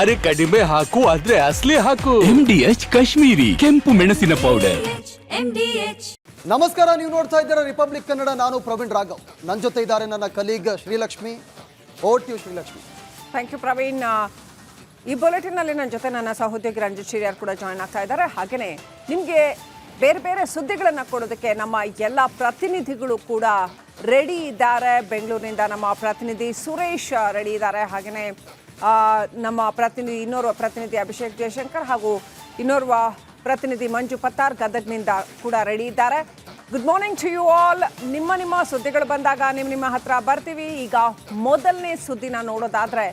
ಅರೆ ಕಡಿಮೆ ಹಾಕು ಆದ್ರೆ ಅಸಲಿ ಹಾಕು. MDH ಕಾಶ್ಮೀರಿ ಕೆಂಪು ಮೆಣಸಿನ ಪೌಡರ್. ನಮಸ್ಕಾರ, ನೀವು ನೋಡ್ತಾ ಇದ್ದೀರಾ ರಿಪಬ್ಲಿಕ್ ಕನ್ನಡ. ನಾನು ಪ್ರವೀಣ್ ರಾಘವ್. ನನ್ನ ಜೊತೆ ಇದ್ದಾರೆ ನನ್ನ colleague Srilakshmi. Over to you Srilakshmi. Thank you Praveen. ಈ ಬುಲೆಟಿನಲ್ಲಿ ನನ್ನ ಜೊತೆ ನನ್ನ ಸಹೋದ್ಯೋಗಿ ರಂಜಿತ್ ಶಿರಿಯಾರ್ ಕೂಡ ಜಾಯ್ನ್ ಆಗ್ತಾ ಇದ್ದಾರೆ. ಹಾಗೆಯೇ ನಿಮಗೆ ಬೇರೆ ಬೇರೆ ಸುದ್ದಿಗಳನ್ನು ಕೊಡೋದಕ್ಕೆ ನಮ್ಮ ಎಲ್ಲ ಪ್ರತಿನಿಧಿಗಳು ಕೂಡ ರೆಡಿ ಇದ್ದಾರೆ. ಬೆಂಗಳೂರಿನಿಂದ ನಮ್ಮ ಪ್ರತಿನಿಧಿ ಸುರೇಶ್ ರೆಡಿ ಇದ್ದಾರೆ. ಹಾಗೆಯೇ ನಮ್ಮ ಇನ್ನೋರ್ವ ಪ್ರತಿನಿಧಿ ಅಭಿಷೇಕ್ ಜಯಶಂಕರ್ ಹಾಗೂ ಇನ್ನೋರ್ವ ಪ್ರತಿನಿಧಿ ಮಂಜು ಪತ್ತಾರ್ ಗದಗ್ನಿಂದ ಕೂಡ ರೆಡಿ ಇದ್ದಾರೆ. Good morning to you all. ನಿಮ್ಮ ಸುದ್ದಿಗಳು ಬಂದಾಗ ನಿಮ್ಮ ಹತ್ರ ಬರ್ತೀವಿ. ಈಗ ಮೊದಲನೇ ಸುದ್ದಿನ ನೋಡೋದಾದ್ರೆ,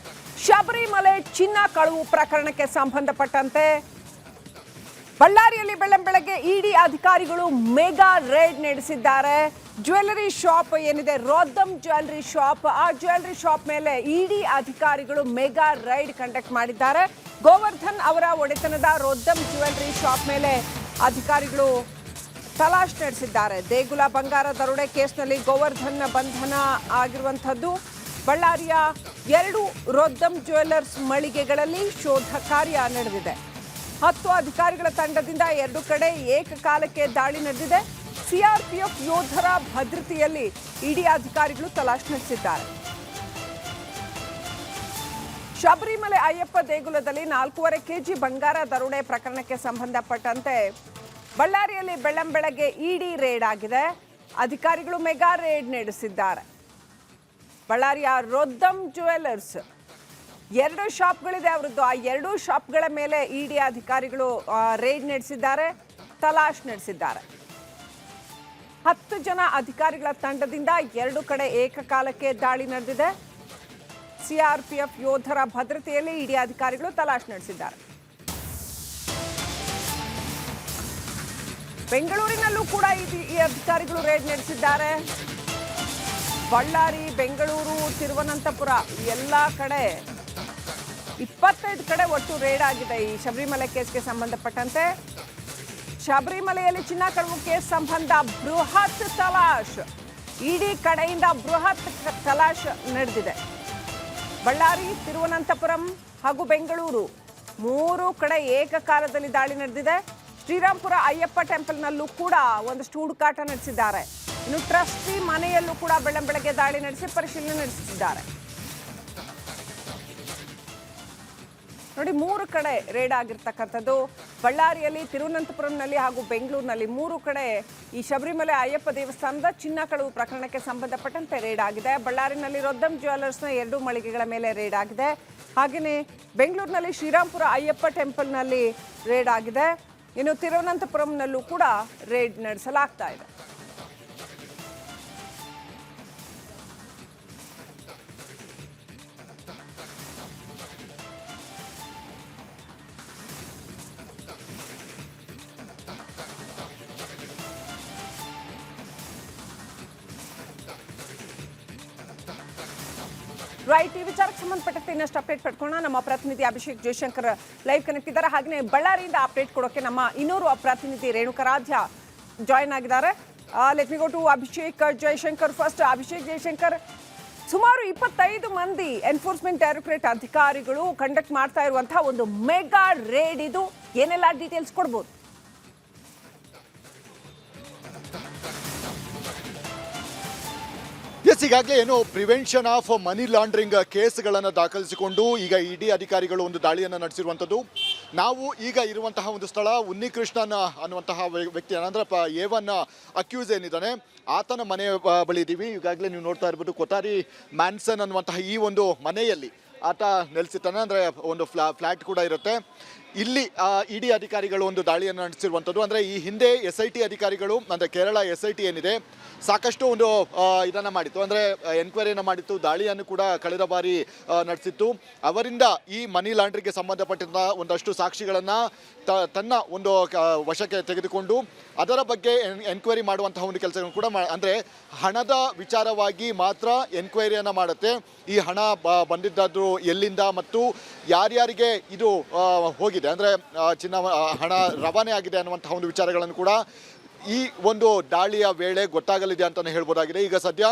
ಶಬರಿಮಲೆ ಚಿನ್ನ ಕಳವು ಪ್ರಕರಣಕ್ಕೆ ಸಂಬಂಧಪಟ್ಟಂತೆ ಬಳ್ಳಾರಿಯಲ್ಲಿ ಬೆಳಗ್ಗೆ ಇಡಿ ಅಧಿಕಾರಿಗಳು ಮೆಗಾ ರೇಡ್ ನಡೆಸಿದ್ದಾರೆ. ಜ್ಯುವೆಲ್ಲರಿ ಶಾಪ್ ಏನಿದೆ, ರೋದ್ದಮ್ ಜ್ಯುವೆಲ್ಲರಿ ಶಾಪ್, ಆ ಜ್ಯುವೆಲ್ಲರಿ ಶಾಪ್ ಮೇಲೆ ಇಡಿ ಅಧಿಕಾರಿಗಳು ಮೆಗಾ ರೈಡ್ ಕಂಡಕ್ಟ್ ಮಾಡಿದ್ದಾರೆ. ಗೋವರ್ಧನ್ ಅವರ ಒಡೆತನದ ರೋದ್ದಮ್ ಜ್ಯುವೆಲ್ಲರಿ ಶಾಪ್ ಮೇಲೆ ಅಧಿಕಾರಿಗಳು ತಲಾಶ್ ನಡೆಸಿದ್ದಾರೆ. ದೇಗುಲ ಬಂಗಾರ ದರೋಡೆ ಕೇಸ್ನಲ್ಲಿ ಗೋವರ್ಧನ್ ಬಂಧನ ಆಗಿರುವಂಥದ್ದು. ಬಳ್ಳಾರಿಯ 2 ರೋದ್ದಮ್ ಜ್ಯುವೆಲ್ಲರ್ಸ್ ಮಳಿಗೆಗಳಲ್ಲಿ ಶೋಧ ಕಾರ್ಯ ನಡೆದಿದೆ. 10 ಅಧಿಕಾರಿಗಳ ತಂಡದಿಂದ 2 ಕಡೆ ಏಕಕಾಲಕ್ಕೆ ದಾಳಿ ನಡೆದಿದೆ. ಸಿಆರ್ಪಿಎಫ್ ಯೋಧರ ಭದ್ರತೆಯಲ್ಲಿ ಇಡಿ ಅಧಿಕಾರಿಗಳು ತಲಾಶ್ ನಡೆಸಿದ್ದಾರೆ. ಶಬರಿಮಲೆ ಅಯ್ಯಪ್ಪ ದೇಗುಲದಲ್ಲಿ 4.5 kg ಬಂಗಾರ ದರೋಡೆ ಪ್ರಕರಣಕ್ಕೆ ಸಂಬಂಧಪಟ್ಟಂತೆ ಬಳ್ಳಾರಿಯಲ್ಲಿ ಬೆಳಗ್ಗೆ ಇಡಿ ರೇಡ್ ಆಗಿದೆ. ಅಧಿಕಾರಿಗಳು ಮೆಗಾ ರೇಡ್ ನಡೆಸಿದ್ದಾರೆ. ಬಳ್ಳಾರಿಯ ರೋದ್ದಮ್ ಜ್ಯುವೆಲ್ಲರ್ಸ್ 2 ಶಾಪ್ಗಳಿದೆ ಅವರದ್ದು. ಆ 2 ಶಾಪ್ಗಳ ಮೇಲೆ ಇಡಿ ಅಧಿಕಾರಿಗಳು ರೇಡ್ ನಡೆಸಿದ್ದಾರೆ, ತಲಾಶ್ ನಡೆಸಿದ್ದಾರೆ. 10 ಜನ ಅಧಿಕಾರಿಗಳ ತಂಡದಿಂದ 2 ಕಡೆ ಏಕಕಾಲಕ್ಕೆ ದಾಳಿ ನಡೆದಿದೆ. ಸಿಆರ್ಪಿಎಫ್ ಯೋಧರ ಭದ್ರತೆಯಲ್ಲಿ ಇಡಿ ಅಧಿಕಾರಿಗಳು ತಲಾಶ್ ನಡೆಸಿದ್ದಾರೆ. ಬೆಂಗಳೂರಿನಲ್ಲೂ ಕೂಡ ಈ ಅಧಿಕಾರಿಗಳು ರೇಡ್ ನಡೆಸಿದ್ದಾರೆ. ಬಳ್ಳಾರಿ, ಬೆಂಗಳೂರು, ತಿರುವನಂತಪುರ ಎಲ್ಲ ಕಡೆ 25 ಕಡೆ ಒಟ್ಟು ರೇಡ್ ಆಗಿದೆ ಈ ಶಬರಿಮಲೆ ಕೇಸ್ಗೆ ಸಂಬಂಧಪಟ್ಟಂತೆ. ಶಬರಿಮಲೆಯಲ್ಲಿ ಚಿನ್ನ ಕಳವು ಕೇಸ್ ಸಂಬಂಧ ಬೃಹತ್ ತಲಾಶ್, ಇಡಿ ಕಡೆಯಿಂದ ಬೃಹತ್ ತಲಾಶ್ ನಡೆದಿದೆ. ಬಳ್ಳಾರಿ, ತಿರುವನಂತಪುರಂ ಹಾಗೂ ಬೆಂಗಳೂರು 3 ಕಡೆ ಏಕಕಾಲದಲ್ಲಿ ದಾಳಿ ನಡೆದಿದೆ. ಶ್ರೀರಾಮ್ಪುರ ಅಯ್ಯಪ್ಪ ಟೆಂಪಲ್ನಲ್ಲೂ ಕೂಡ ಒಂದಷ್ಟು ಹುಡುಕಾಟ ನಡೆಸಿದ್ದಾರೆ. ಇನ್ನು ಟ್ರಸ್ಟಿ ಮನೆಯಲ್ಲೂ ಕೂಡ ಬೆಳಗ್ಗೆ ದಾಳಿ ನಡೆಸಿ ಪರಿಶೀಲನೆ ನಡೆಸಿದ್ದಾರೆ. ನೋಡಿ, 3 ಕಡೆ ರೇಡ್ ಆಗಿರ್ತಕ್ಕಂಥದ್ದು. ಬಳ್ಳಾರಿಯಲ್ಲಿ, ತಿರುವನಂತಪುರಂನಲ್ಲಿ ಹಾಗೂ ಬೆಂಗಳೂರಿನಲ್ಲಿ 3 ಕಡೆ ಈ ಶಬರಿಮಲೆ ಅಯ್ಯಪ್ಪ ದೇವಸ್ಥಾನದ ಚಿನ್ನ ಕಳವು ಪ್ರಕರಣಕ್ಕೆ ಸಂಬಂಧಪಟ್ಟಂತೆ ರೇಡ್ ಆಗಿದೆ. ಬಳ್ಳಾರಿನಲ್ಲಿ ರೋದ್ದಮ್ ಜ್ಯುವೆಲ್ಲರ್ಸ್ನ 2 ಮಳಿಗೆಗಳ ಮೇಲೆ ರೇಡ್ ಆಗಿದೆ. ಹಾಗೆಯೇ ಬೆಂಗಳೂರಿನಲ್ಲಿ ಶ್ರೀರಾಮ್ಪುರ ಅಯ್ಯಪ್ಪ ಟೆಂಪಲ್ನಲ್ಲಿ ರೇಡ್ ಆಗಿದೆ. ಇನ್ನು ತಿರುವನಂತಪುರಂನಲ್ಲೂ ಕೂಡ ರೇಡ್ ನಡೆಸಲಾಗ್ತಾ ಇದೆ. ರೈಟ್, ಈ ವಿಚಾರಕ್ಕೆ ಸಂಬಂಧಪಟ್ಟಂತೆ ಇನ್ನಷ್ಟು ಅಪ್ಡೇಟ್ ಪಡ್ಕೊಳ್ಳೋಣ. ನಮ್ಮ ಪ್ರತಿನಿಧಿ ಅಭಿಷೇಕ್ ಜಯಶಂಕರ್ ಲೈವ್ ಕನೆಕ್ಟ್ ಇದ್ದಾರೆ. ಹಾಗೆಯೇ ಬಳ್ಳಾರಿಯಿಂದ ಅಪ್ಡೇಟ್ ಕೊಡೋಕೆ ನಮ್ಮ ಇನ್ನೋರ್ವ ಪ್ರತಿನಿಧಿ ರೇಣುಕರಾಧ್ಯ ಜಾಯ್ನ್ ಆಗಿದ್ದಾರೆ. Let me go to Abhishek Jayashankar first. Abhishek Jayashankar, ಸುಮಾರು 25 ಮಂದಿ ಎನ್ಫೋರ್ಸ್ಮೆಂಟ್ ಡೈರೆಕ್ಟರೇಟ್ ಅಧಿಕಾರಿಗಳು ಕಂಡಕ್ಟ್ ಮಾಡ್ತಾ ಇರುವಂತಹ ಒಂದು ಮೆಗಾ ರೇಡ್ ಇದು. ಏನೆಲ್ಲ ಡೀಟೇಲ್ಸ್ ಕೊಡ್ಬೋದು? ಈಗಾಗಲೇ ಏನು ಪ್ರಿವೆನ್ಷನ್ ಆಫ್ ಮನಿ ಲಾಂಡ್ರಿಂಗ್ ಕೇಸ್ಗಳನ್ನು ದಾಖಲಿಸಿಕೊಂಡು ಈಗ ಇಡಿ ಅಧಿಕಾರಿಗಳು ಒಂದು ದಾಳಿಯನ್ನು ನಡೆಸಿರುವಂಥದ್ದು. ನಾವು ಈಗ ಇರುವಂತಹ ಒಂದು ಸ್ಥಳ ಉನ್ನಿಕೃಷ್ಣನ್ ಅನ್ನುವಂತಹ ವ್ಯಕ್ತಿ, ಅಂದರೆ A1 ಅಕ್ಯೂಸ್ ಏನಿದ್ದಾನೆ ಆತನ ಮನೆ ಬಳಿ ಇದ್ದೀವಿ. ಈಗಾಗಲೇ ನೀವು ನೋಡ್ತಾ ಇರ್ಬೋದು, ಕೊತಾರಿ ಮ್ಯಾನ್ಸನ್ ಅನ್ನುವಂತಹ ಈ ಒಂದು ಮನೆಯಲ್ಲಿ ಆತ ನೆಲೆಸಿರ್ತಾನೆ. ಅಂದರೆ ಒಂದು ಫ್ಲ್ಯಾಟ್ ಕೂಡ ಇರುತ್ತೆ. ಇಲ್ಲಿ ಇಡಿ ಅಧಿಕಾರಿಗಳು ಒಂದು ದಾಳಿಯನ್ನು ನಡೆಸಿರುವಂಥದ್ದು. ಅಂದರೆ ಈ ಹಿಂದೆ SIT ಅಧಿಕಾರಿಗಳು, ಅಂದರೆ ಕೇರಳ SIT ಏನಿದೆ, ಸಾಕಷ್ಟು ಒಂದು ಇದನ್ನು ಮಾಡಿತ್ತು, ಅಂದರೆ ಎನ್ಕ್ವೈರಿಯನ್ನು ಮಾಡಿತ್ತು, ದಾಳಿಯನ್ನು ಕೂಡ ಕಳೆದ ಬಾರಿ ನಡೆಸಿತ್ತು. ಅವರಿಂದ ಈ ಮನಿ ಲಾಂಡ್ರಿಗೆ ಸಂಬಂಧಪಟ್ಟಂಥ ಒಂದಷ್ಟು ಸಾಕ್ಷಿಗಳನ್ನು ತನ್ನ ಒಂದು ವಶಕ್ಕೆ ತೆಗೆದುಕೊಂಡು ಅದರ ಬಗ್ಗೆ ಎನ್ಕ್ವೈರಿ ಮಾಡುವಂತಹ ಒಂದು ಕೆಲಸಗಳನ್ನು ಕೂಡ ಅಂದರೆ ಹಣದ ವಿಚಾರವಾಗಿ ಮಾತ್ರ ಎನ್ಕ್ವೈರಿಯನ್ನು ಮಾಡುತ್ತೆ. ಈ ಹಣ ಬಂದಿದ್ದಾದ್ರು ಎಲ್ಲಿಂದ ಮತ್ತು ಯಾರ್ಯಾರಿಗೆ ಇದು ಹೋಗಿದೆ, ಅಂದರೆ ಹಣ ರವಾನೆ ಆಗಿದೆ ಅನ್ನುವಂತಹ ಒಂದು ವಿಚಾರಗಳನ್ನು ಕೂಡ ಈ ಒಂದು ದಾಳಿಯ ವೇಳೆ ಗೊತ್ತಾಗಲಿದೆ ಅಂತಲೇ ಹೇಳ್ಬೋದಾಗಿದೆ. ಈಗ ಸದ್ಯ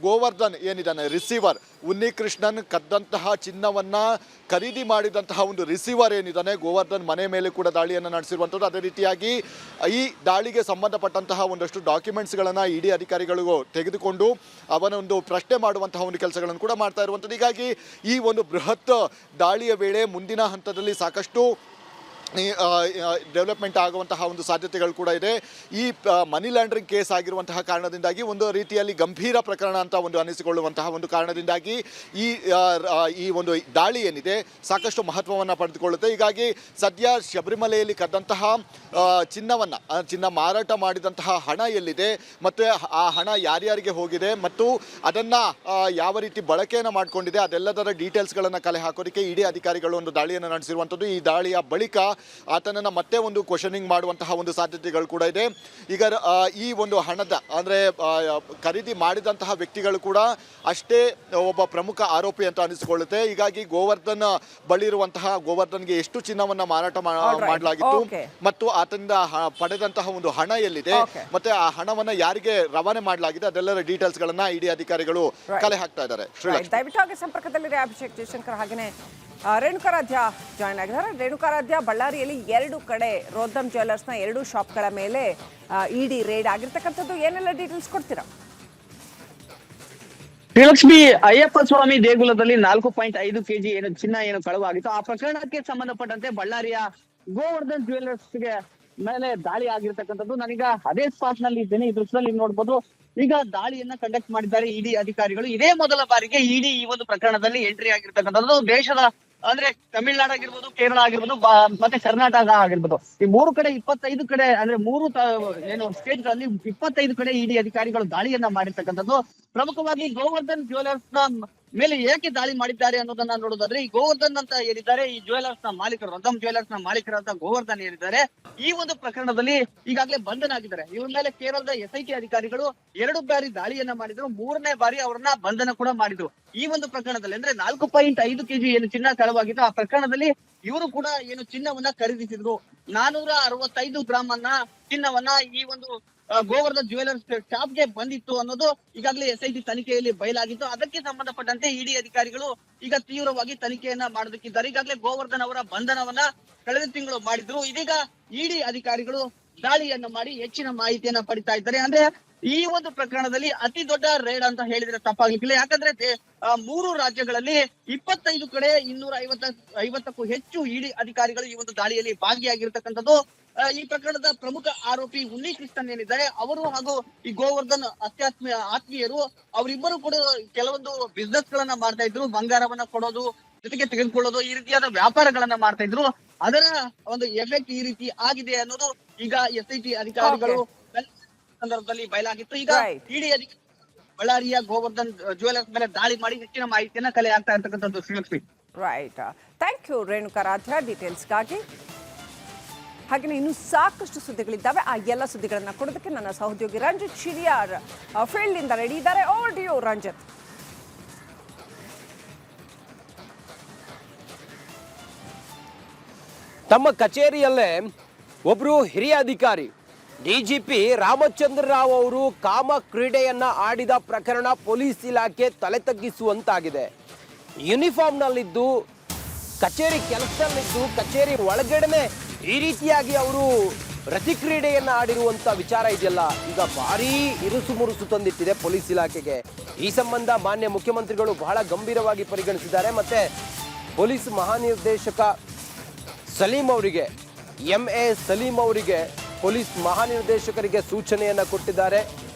ಗೋವರ್ಧನ್ ಏನಿದ್ದಾನೆ ರಿಸೀವರ್, ಉನ್ನಿಕೃಷ್ಣನ್ ಕದ್ದಂತಹ ಚಿನ್ನವನ್ನ ಖರೀದಿ ಮಾಡಿದಂತಹ ಒಂದು ರಿಸೀವರ್ ಏನಿದ್ದಾನೆ ಗೋವರ್ಧನ್ ಮನೆ ಮೇಲೆ ಕೂಡ ದಾಳಿಯನ್ನು ನಡೆಸಿರುವಂಥದ್ದು. ಅದೇ ರೀತಿಯಾಗಿ ಈ ದಾಳಿಗೆ ಸಂಬಂಧಪಟ್ಟಂತಹ ಒಂದಷ್ಟು ಡಾಕ್ಯುಮೆಂಟ್ಸ್ಗಳನ್ನು ಇಡಿ ಅಧಿಕಾರಿಗಳು ತೆಗೆದುಕೊಂಡು ಅವನೊಂದು ಪ್ರಶ್ನೆ ಮಾಡುವಂತಹ ಒಂದು ಕೆಲಸಗಳನ್ನು ಕೂಡ ಮಾಡ್ತಾ ಇರುವಂಥದ್ದು. ಹೀಗಾಗಿ ಈ ಒಂದು ಬೃಹತ್ ದಾಳಿಯ ವೇಳೆ ಮುಂದಿನ ಹಂತದಲ್ಲಿ ಸಾಕಷ್ಟು ಡೆವಲಪ್ಮೆಂಟ್ ಆಗುವಂತಹ ಒಂದು ಸಾಧ್ಯತೆಗಳು ಕೂಡ ಇದೆ. ಈ ಮನಿ ಲ್ಯಾಂಡ್ರಿಂಗ್ ಕೇಸ್ ಆಗಿರುವಂತಹ ಕಾರಣದಿಂದಾಗಿ ಒಂದು ರೀತಿಯಲ್ಲಿ ಗಂಭೀರ ಪ್ರಕರಣ ಅಂತ ಒಂದು ಅನಿಸಿಕೊಳ್ಳುವಂತಹ ಒಂದು ಕಾರಣದಿಂದಾಗಿ ಈ ಒಂದು ದಾಳಿ ಏನಿದೆ ಸಾಕಷ್ಟು ಮಹತ್ವವನ್ನು ಪಡೆದುಕೊಳ್ಳುತ್ತೆ. ಹೀಗಾಗಿ ಸದ್ಯ ಶಬರಿಮಲೆಯಲ್ಲಿ ಕದ್ದಂತಹ ಚಿನ್ನ ಮಾರಾಟ ಮಾಡಿದಂತಹ ಹಣ ಎಲ್ಲಿದೆ ಮತ್ತು ಆ ಹಣ ಯಾರ್ಯಾರಿಗೆ ಹೋಗಿದೆ ಮತ್ತು ಅದನ್ನು ಯಾವ ರೀತಿ ಬಳಕೆಯನ್ನು ಮಾಡಿಕೊಂಡಿದೆ ಅದೆಲ್ಲದರ ಡೀಟೇಲ್ಸ್ಗಳನ್ನು ಕಲೆ ಹಾಕೋದಕ್ಕೆ ಇಡಿ ಅಧಿಕಾರಿಗಳು ಒಂದು ದಾಳಿಯನ್ನು ನಡೆಸಿರುವಂಥದ್ದು. ಈ ದಾಳಿಯ ಬಳಿಕ ಆತನನ್ನು ಮತ್ತೆ ಒಂದು ಕ್ವಶನಿಂಗ್ ಮಾಡುವಂತಹ ಒಂದು ಸಾಧ್ಯತೆಗಳು ಕೂಡ ಇದೆ. ಈಗ ಈ ಒಂದು ಹಣದ ಅಂದರೆ ಖರೀದಿ ಮಾಡಿದಂತಹ ವ್ಯಕ್ತಿಗಳು ಕೂಡ ಅಷ್ಟೇ ಒಬ್ಬ ಪ್ರಮುಖ ಆರೋಪಿ ಅಂತ ಅನಿಸಿಕೊಳ್ಳುತ್ತೆ. ಹೀಗಾಗಿ ಗೋವರ್ಧನ್ಗೆ ಎಷ್ಟು ಚಿನ್ನವನ್ನು ಮಾರಾಟ ಮಾಡಲಾಗಿತ್ತು ಮತ್ತು ಆತನಿಂದ ಪಡೆದಂತಹ ಒಂದು ಹಣ ಎಲ್ಲಿದೆ ಮತ್ತೆ ಆ ಹಣವನ್ನು ಯಾರಿಗೆ ರವಾನೆ ಮಾಡಲಾಗಿದೆ ಅದೆಲ್ಲರ ಡೀಟೇಲ್ಸ್ ಗಳನ್ನ ಇಡಿ ಅಧಿಕಾರಿಗಳು ಕಲೆ ಹಾಕ್ತಾ ಇದ್ದಾರೆ. ದಯವಿಟ್ಟು ಸಂಪರ್ಕದಲ್ಲಿದೆ ಅಭಿಷೇಕ್ ಜಯಶಂಕರ್, ಹಾಗೆಯೇ ರೇಣುಕಾರಾಧ್ಯ ಜಾಯ್ನ್ ಆಗಿದ್ದಾರೆ. ರೇಣುಕಾರಾಧ್ಯ, ಬಳ್ಳಾರಿಯಲ್ಲಿ 2 ಕಡೆ ರೋದ್ದಮ್ ಜ್ಯುವೆಲ್ಲರ್ಸ್ನ 2 ಶಾಪ್ಗಳ ಮೇಲೆ ಇಡಿ ರೇಡ್ ಆಗಿರ್ತಕ್ಕಂಥದ್ದು, ಏನೆಲ್ಲ ಡೀಟೇಲ್ಸ್ ಕೊಡ್ತೀರಾ? ಶ್ರೀಲಕ್ಷ್ಮಿ, ಅಯ್ಯಪ್ಪ ಸ್ವಾಮಿ ದೇಗುಲದಲ್ಲಿ 4.5 kg ಚಿನ್ನ ಕಳವಾಗಿತ್ತು. ಆ ಪ್ರಕರಣಕ್ಕೆ ಸಂಬಂಧಪಟ್ಟಂತೆ ಬಳ್ಳಾರಿಯ ಗೋವರ್ಧನ್ ಜ್ಯುವೆಲ್ಲರ್ಸ್ಗೆ ಮೇಲೆ ದಾಳಿ ಆಗಿರ್ತಕ್ಕಂಥದ್ದು. ನಾನೀಗ ಅದೇ ಸ್ಪಾಟ್ ನಲ್ಲಿ ಇದ್ದೇನೆ. ಈ ದೃಶ್ಯದಲ್ಲಿ ನೋಡಬಹುದು. ಈಗ ದಾಳಿಯನ್ನ ಕಂಡಕ್ಟ್ ಮಾಡಿದ್ದಾರೆ ಇಡಿ ಅಧಿಕಾರಿಗಳು. ಇದೇ ಮೊದಲ ಬಾರಿಗೆ ಇಡಿ ಈ ಒಂದು ಪ್ರಕರಣದಲ್ಲಿ ಎಂಟ್ರಿ ಆಗಿರ್ತಕ್ಕಂಥದ್ದು. ದೇಶದ ಅಂದ್ರೆ ತಮಿಳುನಾಡು ಆಗಿರ್ಬೋದು, ಕೇರಳ ಆಗಿರ್ಬೋದು, ಮತ್ತೆ ಕರ್ನಾಟಕ ಆಗಿರ್ಬೋದು, ಈ 3 ಕಡೆ 25 ಕಡೆ ಅಂದ್ರೆ 3 ಸ್ಟೇಟ್ ಗಳಲ್ಲಿ 25 ಕಡೆ ಇಡಿ ಅಧಿಕಾರಿಗಳು ದಾಳಿಯನ್ನ ಮಾಡಿರ್ತಕ್ಕಂಥದ್ದು. ಪ್ರಮುಖವಾಗಿ ಗೋವರ್ಧನ್ ಜ್ಯುವೆಲ್ಲರ್ಸ್ ನ ಮೇಲೆ ಏಕೆ ದಾಳಿ ಮಾಡಿದ್ದಾರೆ ಅನ್ನೋದನ್ನ ನೋಡೋದಾದ್ರೆ, ಈ ಗೋವರ್ಧನ್ ಅಂತ ಏನಿದ್ದಾರೆ ಈ ಜ್ಯುವೆಲ್ಲರ್ಸ್ ನ ಮಾಲೀಕರು, ರೋದ್ದಮ್ ಜ್ಯುವೆಲ್ಲರ್ಸ್ ನ ಮಾಲೀಕರಂತ ಗೋವರ್ಧನ್ ಏನಿದ್ದಾರೆ ಈ ಒಂದು ಪ್ರಕರಣದಲ್ಲಿ ಈಗಾಗಲೇ ಬಂಧನ ಆಗಿದ್ದಾರೆ. ಇವ್ರ ಮೇಲೆ ಕೇರಳದ SIT ಅಧಿಕಾರಿಗಳು 2 ಬಾರಿ ದಾಳಿಯನ್ನ ಮಾಡಿದ್ರು, 3ನೇ ಬಾರಿ ಅವರನ್ನ ಬಂಧನ ಕೂಡ ಮಾಡಿದ್ರು. ಈ ಒಂದು ಪ್ರಕರಣದಲ್ಲಿ ಅಂದ್ರೆ 4.5 kg ಚಿನ್ನ ಕಳವಾಗಿತ್ತು. ಆ ಪ್ರಕರಣದಲ್ಲಿ ಇವರು ಕೂಡ ಚಿನ್ನವನ್ನ ಖರೀದಿಸಿದ್ರು. 465 ಗ್ರಾಮ್ ಚಿನ್ನವನ್ನ ಈ ಒಂದು ಗೋವರ್ಧನ್ ಜ್ಯುವೆಲ್ಲರ್ಸ್ ಶಾಪ್ಗೆ ಬಂದಿತ್ತು ಅನ್ನೋದು ಈಗಾಗಲೇ SIT ತನಿಖೆಯಲ್ಲಿ ಬಯಲಾಗಿತ್ತು. ಅದಕ್ಕೆ ಸಂಬಂಧಪಟ್ಟಂತೆ ಇಡಿ ಅಧಿಕಾರಿಗಳು ಈಗ ತೀವ್ರವಾಗಿ ತನಿಖೆಯನ್ನ ಮಾಡೋದಕ್ಕಿದ್ದಾರೆ. ಈಗಾಗಲೇ ಗೋವರ್ಧನ್ ಅವರ ಬಂಧನವನ್ನ ಕಳೆದ ತಿಂಗಳು ಮಾಡಿದ್ರು. ಇದೀಗ ಇಡಿ ಅಧಿಕಾರಿಗಳು ದಾಳಿಯನ್ನ ಮಾಡಿ ಹೆಚ್ಚಿನ ಮಾಹಿತಿಯನ್ನ ಪಡಿತಾ ಇದ್ದಾರೆ. ಅಂದ್ರೆ ಈ ಒಂದು ಪ್ರಕರಣದಲ್ಲಿ ಅತಿ ದೊಡ್ಡ ರೇಡ್ ಅಂತ ಹೇಳಿದ್ರೆ ತಪ್ಪಾಗ್ಲಿಕ್ಕಿಲ್ಲ. ಯಾಕಂದ್ರೆ 3 ರಾಜ್ಯಗಳಲ್ಲಿ 25 ಕಡೆ 250ಕ್ಕೂ ಹೆಚ್ಚು ಇಡಿ ಅಧಿಕಾರಿಗಳು ಈ ಒಂದು ದಾಳಿಯಲ್ಲಿ ಭಾಗಿಯಾಗಿರ್ತಕ್ಕಂಥದ್ದು. ಈ ಪ್ರಕರಣದ ಪ್ರಮುಖ ಆರೋಪಿ ಉನ್ನಿಕೃಷ್ಣನ್ ಏನಿದ್ದಾರೆ ಅವರು ಹಾಗೂ ಈ ಗೋವರ್ಧನ್ ಆತ್ಮೀಯರು ಅವರಿಬ್ಬರು ಕೂಡ ಕೆಲವೊಂದು ಬಿಸ್ನೆಸ್ ಗಳನ್ನ ಮಾಡ್ತಾ ಇದ್ರು. ಬಂಗಾರವನ್ನ ಕೊಡೋದು, ಜೊತೆಗೆ ತೆಗೆದುಕೊಳ್ಳೋದು, ಈ ರೀತಿಯಾದ ವ್ಯಾಪಾರಗಳನ್ನ ಮಾಡ್ತಾ ಇದ್ರು. ಅದರ ಒಂದು ಎಫೆಕ್ಟ್ ಈ ರೀತಿ ಆಗಿದೆ ಅನ್ನೋದು ಈಗ SIT ಅಧಿಕಾರಿಗಳು ಸಂದರ್ಭದಲ್ಲಿ ಬಯಲಾಗಿತ್ತು. ಈಗ ಇಡಿ ಅಧಿಕಾರಿ ಬಳ್ಳಾರಿಯ ಗೋವರ್ಧನ್ ಜ್ಯುವೆಲ್ಲರ್ಸ್ ಮೇಲೆ ದಾಳಿ ಮಾಡಿ ಹೆಚ್ಚಿನ ಮಾಹಿತಿಯನ್ನ ಕಲೆ ಆಗ್ತಾ ಇರ್ತಕ್ಕಂಥದ್ದು. Srilakshmi, right, thank you Renukaradhya ಡೀಟೇಲ್ಸ್ಗಾಗಿ. ಹಾಗೆಯೇ ಇನ್ನು ಸಾಕಷ್ಟು ಸುದ್ದಿಗಳಿದ್ದಾವೆ. ಆ ಎಲ್ಲ ಸುದ್ದಿಗಳನ್ನ ಕೊಡೋದಕ್ಕೆ ನನ್ನ ಸಹೋದ್ಯೋಗಿ ರಂಜಿತ್ ಶಿರಿಯಾರ್ ಫೀಲ್ಡ್ ಇಂದ ರೆಡಿ ಇದ್ದಾರೆ. Over to you Ranjith. ತಮ್ಮ ಕಚೇರಿಯಲ್ಲೇ ಒಬ್ರು ಹಿರಿಯ ಅಧಿಕಾರಿ DGP ರಾಮಚಂದ್ರ ರಾವ್ ಅವರು ಕಾಮ ಕ್ರೀಡೆಯನ್ನ ಆಡಿದ ಪ್ರಕರಣ ಪೊಲೀಸ್ ಇಲಾಖೆ ತಲೆ ತಗ್ಗಿಸುವಂತಾಗಿದೆ. ಯೂನಿಫಾರ್ಮ್ನಲ್ಲಿದ್ದು ಕಚೇರಿ ಕೆಲಸದಲ್ಲಿದ್ದು ಕಚೇರಿ ಒಳಗಡೆ ಈ ರೀತಿಯಾಗಿ ಅವರು ರತಿ ಕ್ರೀಡೆಯನ್ನ ಆಡಿರುವಂತ ವಿಚಾರ ಇದೆಯಲ್ಲ, ಈಗ ಭಾರೀ ಇರುಸು ಮುರುಸು ತಂದಿಟ್ಟಿದೆ ಪೊಲೀಸ್ ಇಲಾಖೆಗೆ. ಈ ಸಂಬಂಧ ಮಾನ್ಯ ಮುಖ್ಯಮಂತ್ರಿಗಳು ಬಹಳ ಗಂಭೀರವಾಗಿ ಪರಿಗಣಿಸಿದ್ದಾರೆ. ಮತ್ತೆ ಪೊಲೀಸ್ ಮಹಾನಿರ್ದೇಶಕ ಸಲೀಂ ಅವರಿಗೆ, MA ಸಲೀಂ ಅವರಿಗೆ ಪೊಲೀಸ್ ಮಹಾನಿರ್ದೇಶಕರಿಗೆ ಸೂಚನೆಯನ್ನ ಕೊಟ್ಟಿದ್ದಾರೆ.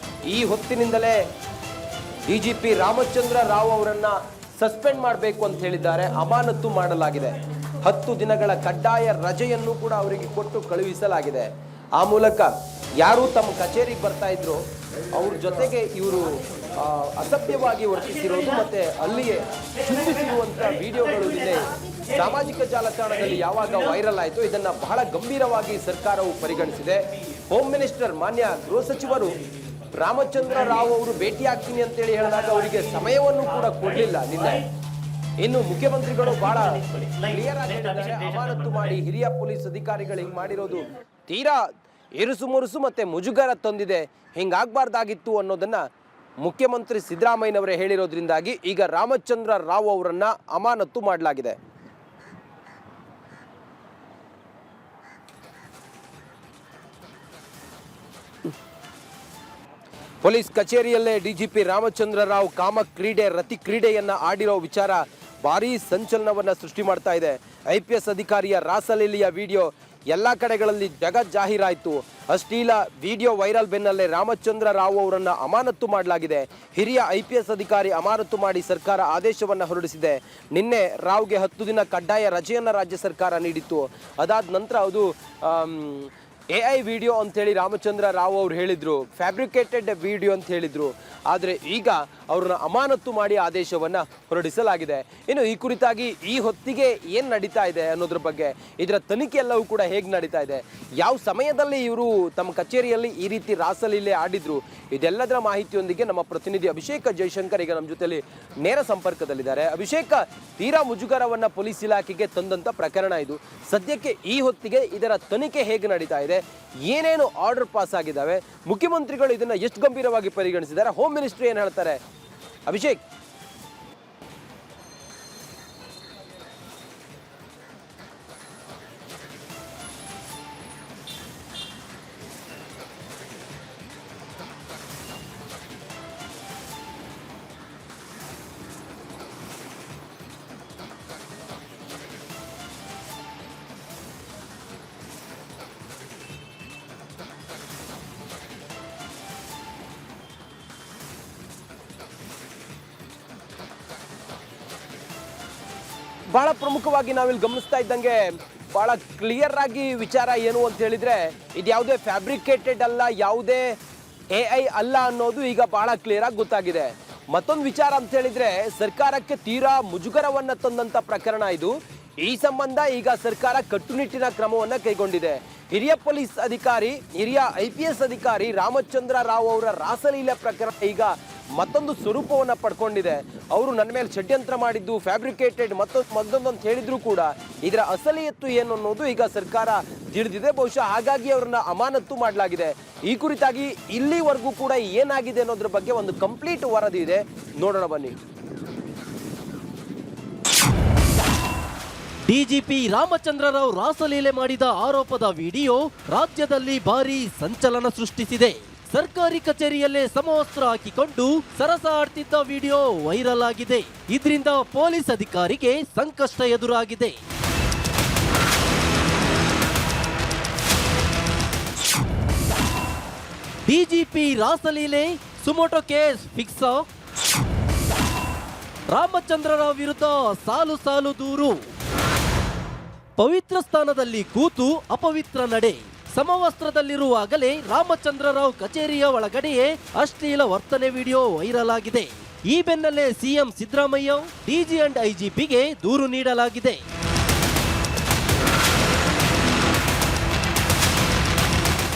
ಈ ಹೊತ್ತಿನಿಂದಲೇ DGP ರಾಮಚಂದ್ರ ರಾವ್ ಅವರನ್ನ ಸಸ್ಪೆಂಡ್ ಮಾಡಬೇಕು ಅಂತ ಹೇಳಿದ್ದಾರೆ. ಅಮಾನತು ಮಾಡಲಾಗಿದೆ. 10 ದಿನಗಳ ಕಡ್ಡಾಯ ರಜೆಯನ್ನು ಕೂಡ ಅವರಿಗೆ ಕೊಟ್ಟು ಕಳುಹಿಸಲಾಗಿದೆ. ಆ ಮೂಲಕ ಯಾರು ತಮ್ಮ ಕಚೇರಿಗೆ ಬರ್ತಾ ಇದ್ರು ಅವ್ರ ಜೊತೆಗೆ ಇವರು ಅಸಭ್ಯವಾಗಿ ವರ್ತಿಸಿರೋದು ಮತ್ತೆ ಅಲ್ಲಿಯೇ ಚುಂಬಿಸಿರುವಂತ ವಿಡಿಯೋಗಳು ಇಲ್ಲಿ ಸಾಮಾಜಿಕ ಜಾಲತಾಣದಲ್ಲಿ ಯಾವಾಗ ವೈರಲ್ ಆಯಿತು ಇದನ್ನ ಬಹಳ ಗಂಭೀರವಾಗಿ ಸರ್ಕಾರವು ಪರಿಗಣಿಸಿದೆ. ಹೋಮ್ ಮಿನಿಸ್ಟರ್ ಮಾನ್ಯ ಗೃಹ ಸಚಿವರು ರಾಮಚಂದ್ರ ರಾವ್ ಅವರು ಭೇಟಿ ಆಗ್ತೀನಿ ಅಂತೇಳಿ ಹೇಳಿದಾಗ ಅವರಿಗೆ ಸಮಯವನ್ನು ಕೂಡ ಕೊಡಲಿಲ್ಲ ನಿನ್ನೆ. ಇನ್ನು ಮುಖ್ಯಮಂತ್ರಿಗಳು ಬಹಳ ಕ್ಲಿಯರ್ ಆಗಿ ಹೇಳಿದ್ದಾರೆ, ಅಮಾನತು ಮಾಡಿ ಹಿರಿಯ ಪೊಲೀಸ್ ಅಧಿಕಾರಿಗಳು ಹಿಂಗ್ ಮಾಡಿರೋದು ತೀರಾ ಇರುಸು ಮುರುಸು ಮತ್ತೆ ಮುಜುಗರ ತಂದಿದೆ, ಹಿಂಗಾಗಬಾರ್ದಾಗಿತ್ತು ಅನ್ನೋದನ್ನ ಮುಖ್ಯಮಂತ್ರಿ ಸಿದ್ದರಾಮಯ್ಯನವರೇ ಹೇಳಿರೋದ್ರಿಂದಾಗಿ ಈಗ ರಾಮಚಂದ್ರ ರಾವ್ ಅವರನ್ನ ಅಮಾನತು ಮಾಡಲಾಗಿದೆ. ಪೊಲೀಸ್ ಕಚೇರಿಯಲ್ಲೇ ಡಿಜಿಪಿ ರಾಮಚಂದ್ರ ರಾವ್ ಕಾಮ ಕ್ರೀಡೆ ರತಿ ಕ್ರೀಡೆಯನ್ನ ಆಡಿರೋ ವಿಚಾರ ಭಾರೀ ಸಂಚಲನವನ್ನ ಸೃಷ್ಟಿ ಮಾಡ್ತಾ ಇದೆ. IPS ಅಧಿಕಾರಿಯ ರಾಸಲೀಲೆಯ ವಿಡಿಯೋ ಎಲ್ಲ ಕಡೆಗಳಲ್ಲಿ ಜಗಜ್ಜಾಹೀರಾಯಿತು. ಅಶ್ಲೀಲ ವಿಡಿಯೋ ವೈರಲ್ ಬೆನ್ನಲ್ಲೇ ರಾಮಚಂದ್ರ ರಾವ್ ಅವರನ್ನ ಅಮಾನತು ಮಾಡಲಾಗಿದೆ. ಹಿರಿಯ IPS ಅಧಿಕಾರಿ ಅಮಾನತು ಮಾಡಿ ಸರ್ಕಾರ ಆದೇಶವನ್ನು ಹೊರಡಿಸಿದೆ. ನಿನ್ನೆ ರಾವ್ಗೆ 10 ದಿನ ಕಡ್ಡಾಯ ರಜೆಯನ್ನು ರಾಜ್ಯ ಸರ್ಕಾರ ನೀಡಿತ್ತು. ಅದಾದ ನಂತರ ಅದು AI ವಿಡಿಯೋ ಅಂತೇಳಿ ರಾಮಚಂದ್ರ ರಾವ್ ಅವರು ಹೇಳಿದ್ರು, ಫ್ಯಾಬ್ರಿಕೇಟೆಡ್ ವಿಡಿಯೋ ಅಂತ ಹೇಳಿದ್ರು. ಆದರೆ ಈಗ ಅವ್ರನ್ನ ಅಮಾನತು ಮಾಡಿ ಆದೇಶವನ್ನು ಹೊರಡಿಸಲಾಗಿದೆ. ಇನ್ನು ಈ ಕುರಿತಾಗಿ ಈ ಹೊತ್ತಿಗೆ ಏನು ನಡೀತಾ ಇದೆ ಅನ್ನೋದ್ರ ಬಗ್ಗೆ, ಇದರ ತನಿಖೆ ಎಲ್ಲವೂ ಕೂಡ ಹೇಗೆ ನಡೀತಾ ಇದೆ, ಯಾವ ಸಮಯದಲ್ಲಿ ಇವರು ತಮ್ಮ ಕಚೇರಿಯಲ್ಲಿ ಈ ರೀತಿ ರಾಸಲೀಲೆ ಆಡಿದ್ರು, ಇದೆಲ್ಲದರ ಮಾಹಿತಿಯೊಂದಿಗೆ ನಮ್ಮ ಪ್ರತಿನಿಧಿ ಅಭಿಷೇಕ್ ಜೈಶಂಕರ್ ಈಗ ನಮ್ಮ ಜೊತೆಲಿ ನೇರ ಸಂಪರ್ಕದಲ್ಲಿದ್ದಾರೆ. ಅಭಿಷೇಕ್, ತೀರಾ ಮುಜುಗರವನ್ನು ಪೊಲೀಸ್ ಇಲಾಖೆಗೆ ತಂದಂಥ ಪ್ರಕರಣ ಇದು. ಸದ್ಯಕ್ಕೆ ಈ ಹೊತ್ತಿಗೆ ಇದರ ತನಿಖೆ ಹೇಗೆ ನಡೀತಾ ಇದೆ, ಏನೇನು ಆರ್ಡರ್ ಪಾಸ್ ಆಗಿದ್ದಾವೆ, ಮುಖ್ಯಮಂತ್ರಿಗಳು ಇದನ್ನ ಎಷ್ಟು ಗಂಭೀರವಾಗಿ ಪರಿಗಣಿಸಿದ್ದಾರೆ, ಹೋಮ್ ಮಿನಿಸ್ಟ್ರಿ ಏನು ಹೇಳ್ತಾರೆ? ಅಭಿಷೇಕ್. ಬಹಳ ಪ್ರಮುಖವಾಗಿ ನಾವಿಲ್ಲಿ ಗಮನಿಸ್ತಾ ಇದ್ದಂಗೆ ಬಹಳ ಕ್ಲಿಯರ್ ಆಗಿ ವಿಚಾರ ಏನು ಅಂತ ಹೇಳಿದ್ರೆ, ಇದು ಯಾವುದೇ ಫ್ಯಾಬ್ರಿಕೇಟೆಡ್ ಅಲ್ಲ, ಯಾವುದೇ AI ಅಲ್ಲ ಅನ್ನೋದು ಈಗ ಬಹಳ ಕ್ಲಿಯರ್ ಆಗಿ ಗೊತ್ತಾಗಿದೆ. ಮತ್ತೊಂದು ವಿಚಾರ ಅಂತ ಹೇಳಿದ್ರೆ, ಸರ್ಕಾರಕ್ಕೆ ತೀರಾ ಮುಜುಗರವನ್ನ ತಂದಂತ ಪ್ರಕರಣ ಇದು. ಈ ಸಂಬಂಧ ಈಗ ಸರ್ಕಾರ ಕಟ್ಟುನಿಟ್ಟಿನ ಕ್ರಮವನ್ನ ಕೈಗೊಂಡಿದೆ. ಹಿರಿಯ ಪೊಲೀಸ್ ಅಧಿಕಾರಿ, ಹಿರಿಯ IPS ಅಧಿಕಾರಿ ರಾಮಚಂದ್ರ ರಾವ್ ಅವರ ರಾಸಲೀಲೆ ಪ್ರಕರಣ ಈಗ ಮತ್ತೊಂದು ಸ್ವರೂಪವನ್ನು ಪಡ್ಕೊಂಡಿದೆ. ಅವರು ನನ್ನ ಮೇಲೆ ಷಡ್ಯಂತ್ರ ಮಾಡಿದ್ದು ಫ್ಯಾಬ್ರಿಕೇಟೆಡ್ ಮತ್ತೊಂದು ಅಂತ ಹೇಳಿದ್ರು ಕೂಡ ಇದರ ಅಸಲಿಯತ್ತು ಏನು ಅನ್ನೋದು ಈಗ ಸರ್ಕಾರ ತಿಳಿದಿದೆ. ಬಹುಶಃ ಹಾಗಾಗಿ ಅವರನ್ನ ಅಮಾನತು ಮಾಡಲಾಗಿದೆ. ಈ ಕುರಿತಾಗಿ ಇಲ್ಲಿವರೆಗೂ ಕೂಡ ಏನಾಗಿದೆ ಅನ್ನೋದ್ರ ಬಗ್ಗೆ ಒಂದು ಕಂಪ್ಲೀಟ್ ವರದಿ ಇದೆ, ನೋಡೋಣ ಬನ್ನಿ. ಡಿಜಿಪಿ ರಾಮಚಂದ್ರ ರಾವ್ ರಾಸಲೀಲೆ ಮಾಡಿದ ಆರೋಪದ ವಿಡಿಯೋ ರಾಜ್ಯದಲ್ಲಿ ಭಾರೀ ಸಂಚಲನ ಸೃಷ್ಟಿಸಿದೆ. ಸರ್ಕಾರಿ ಕಚೇರಿಯಲ್ಲೇ ಸಮವಸ್ತ್ರ ಹಾಕಿಕೊಂಡು ಸರಸ ಆಡ್ತಿದ್ದ ವಿಡಿಯೋ ವೈರಲ್ ಆಗಿದೆ. ಇದರಿಂದ ಪೊಲೀಸ್ ಅಧಿಕಾರಿಗೆ ಸಂಕಷ್ಟ ಎದುರಾಗಿದೆ. ಡಿಜಿಪಿ ರಾಸಲೀಲೆ, suo moto case fix. Ramachandra Rao ವಿರುದ್ಧ ಸಾಲು ಸಾಲು ದೂರು. ಪವಿತ್ರ ಸ್ಥಾನದಲ್ಲಿ ಕೂತು ಅಪವಿತ್ರ ನಡೆ. ಸಮವಸ್ತ್ರದಲ್ಲಿರುವಾಗಲೇ ರಾಮಚಂದ್ರ ರಾವ್ ಕಚೇರಿಯ ಒಳಗಡೆಯೇ ಅಶ್ಲೀಲ ವರ್ತನೆ ವಿಡಿಯೋ ವೈರಲ್ ಆಗಿದೆ. ಈ ಬೆನ್ನಲ್ಲೇ ಸಿಎಂ ಸಿದ್ದರಾಮಯ್ಯ, DG ಅಂಡ್ IGPಗೆ ದೂರು ನೀಡಲಾಗಿದೆ.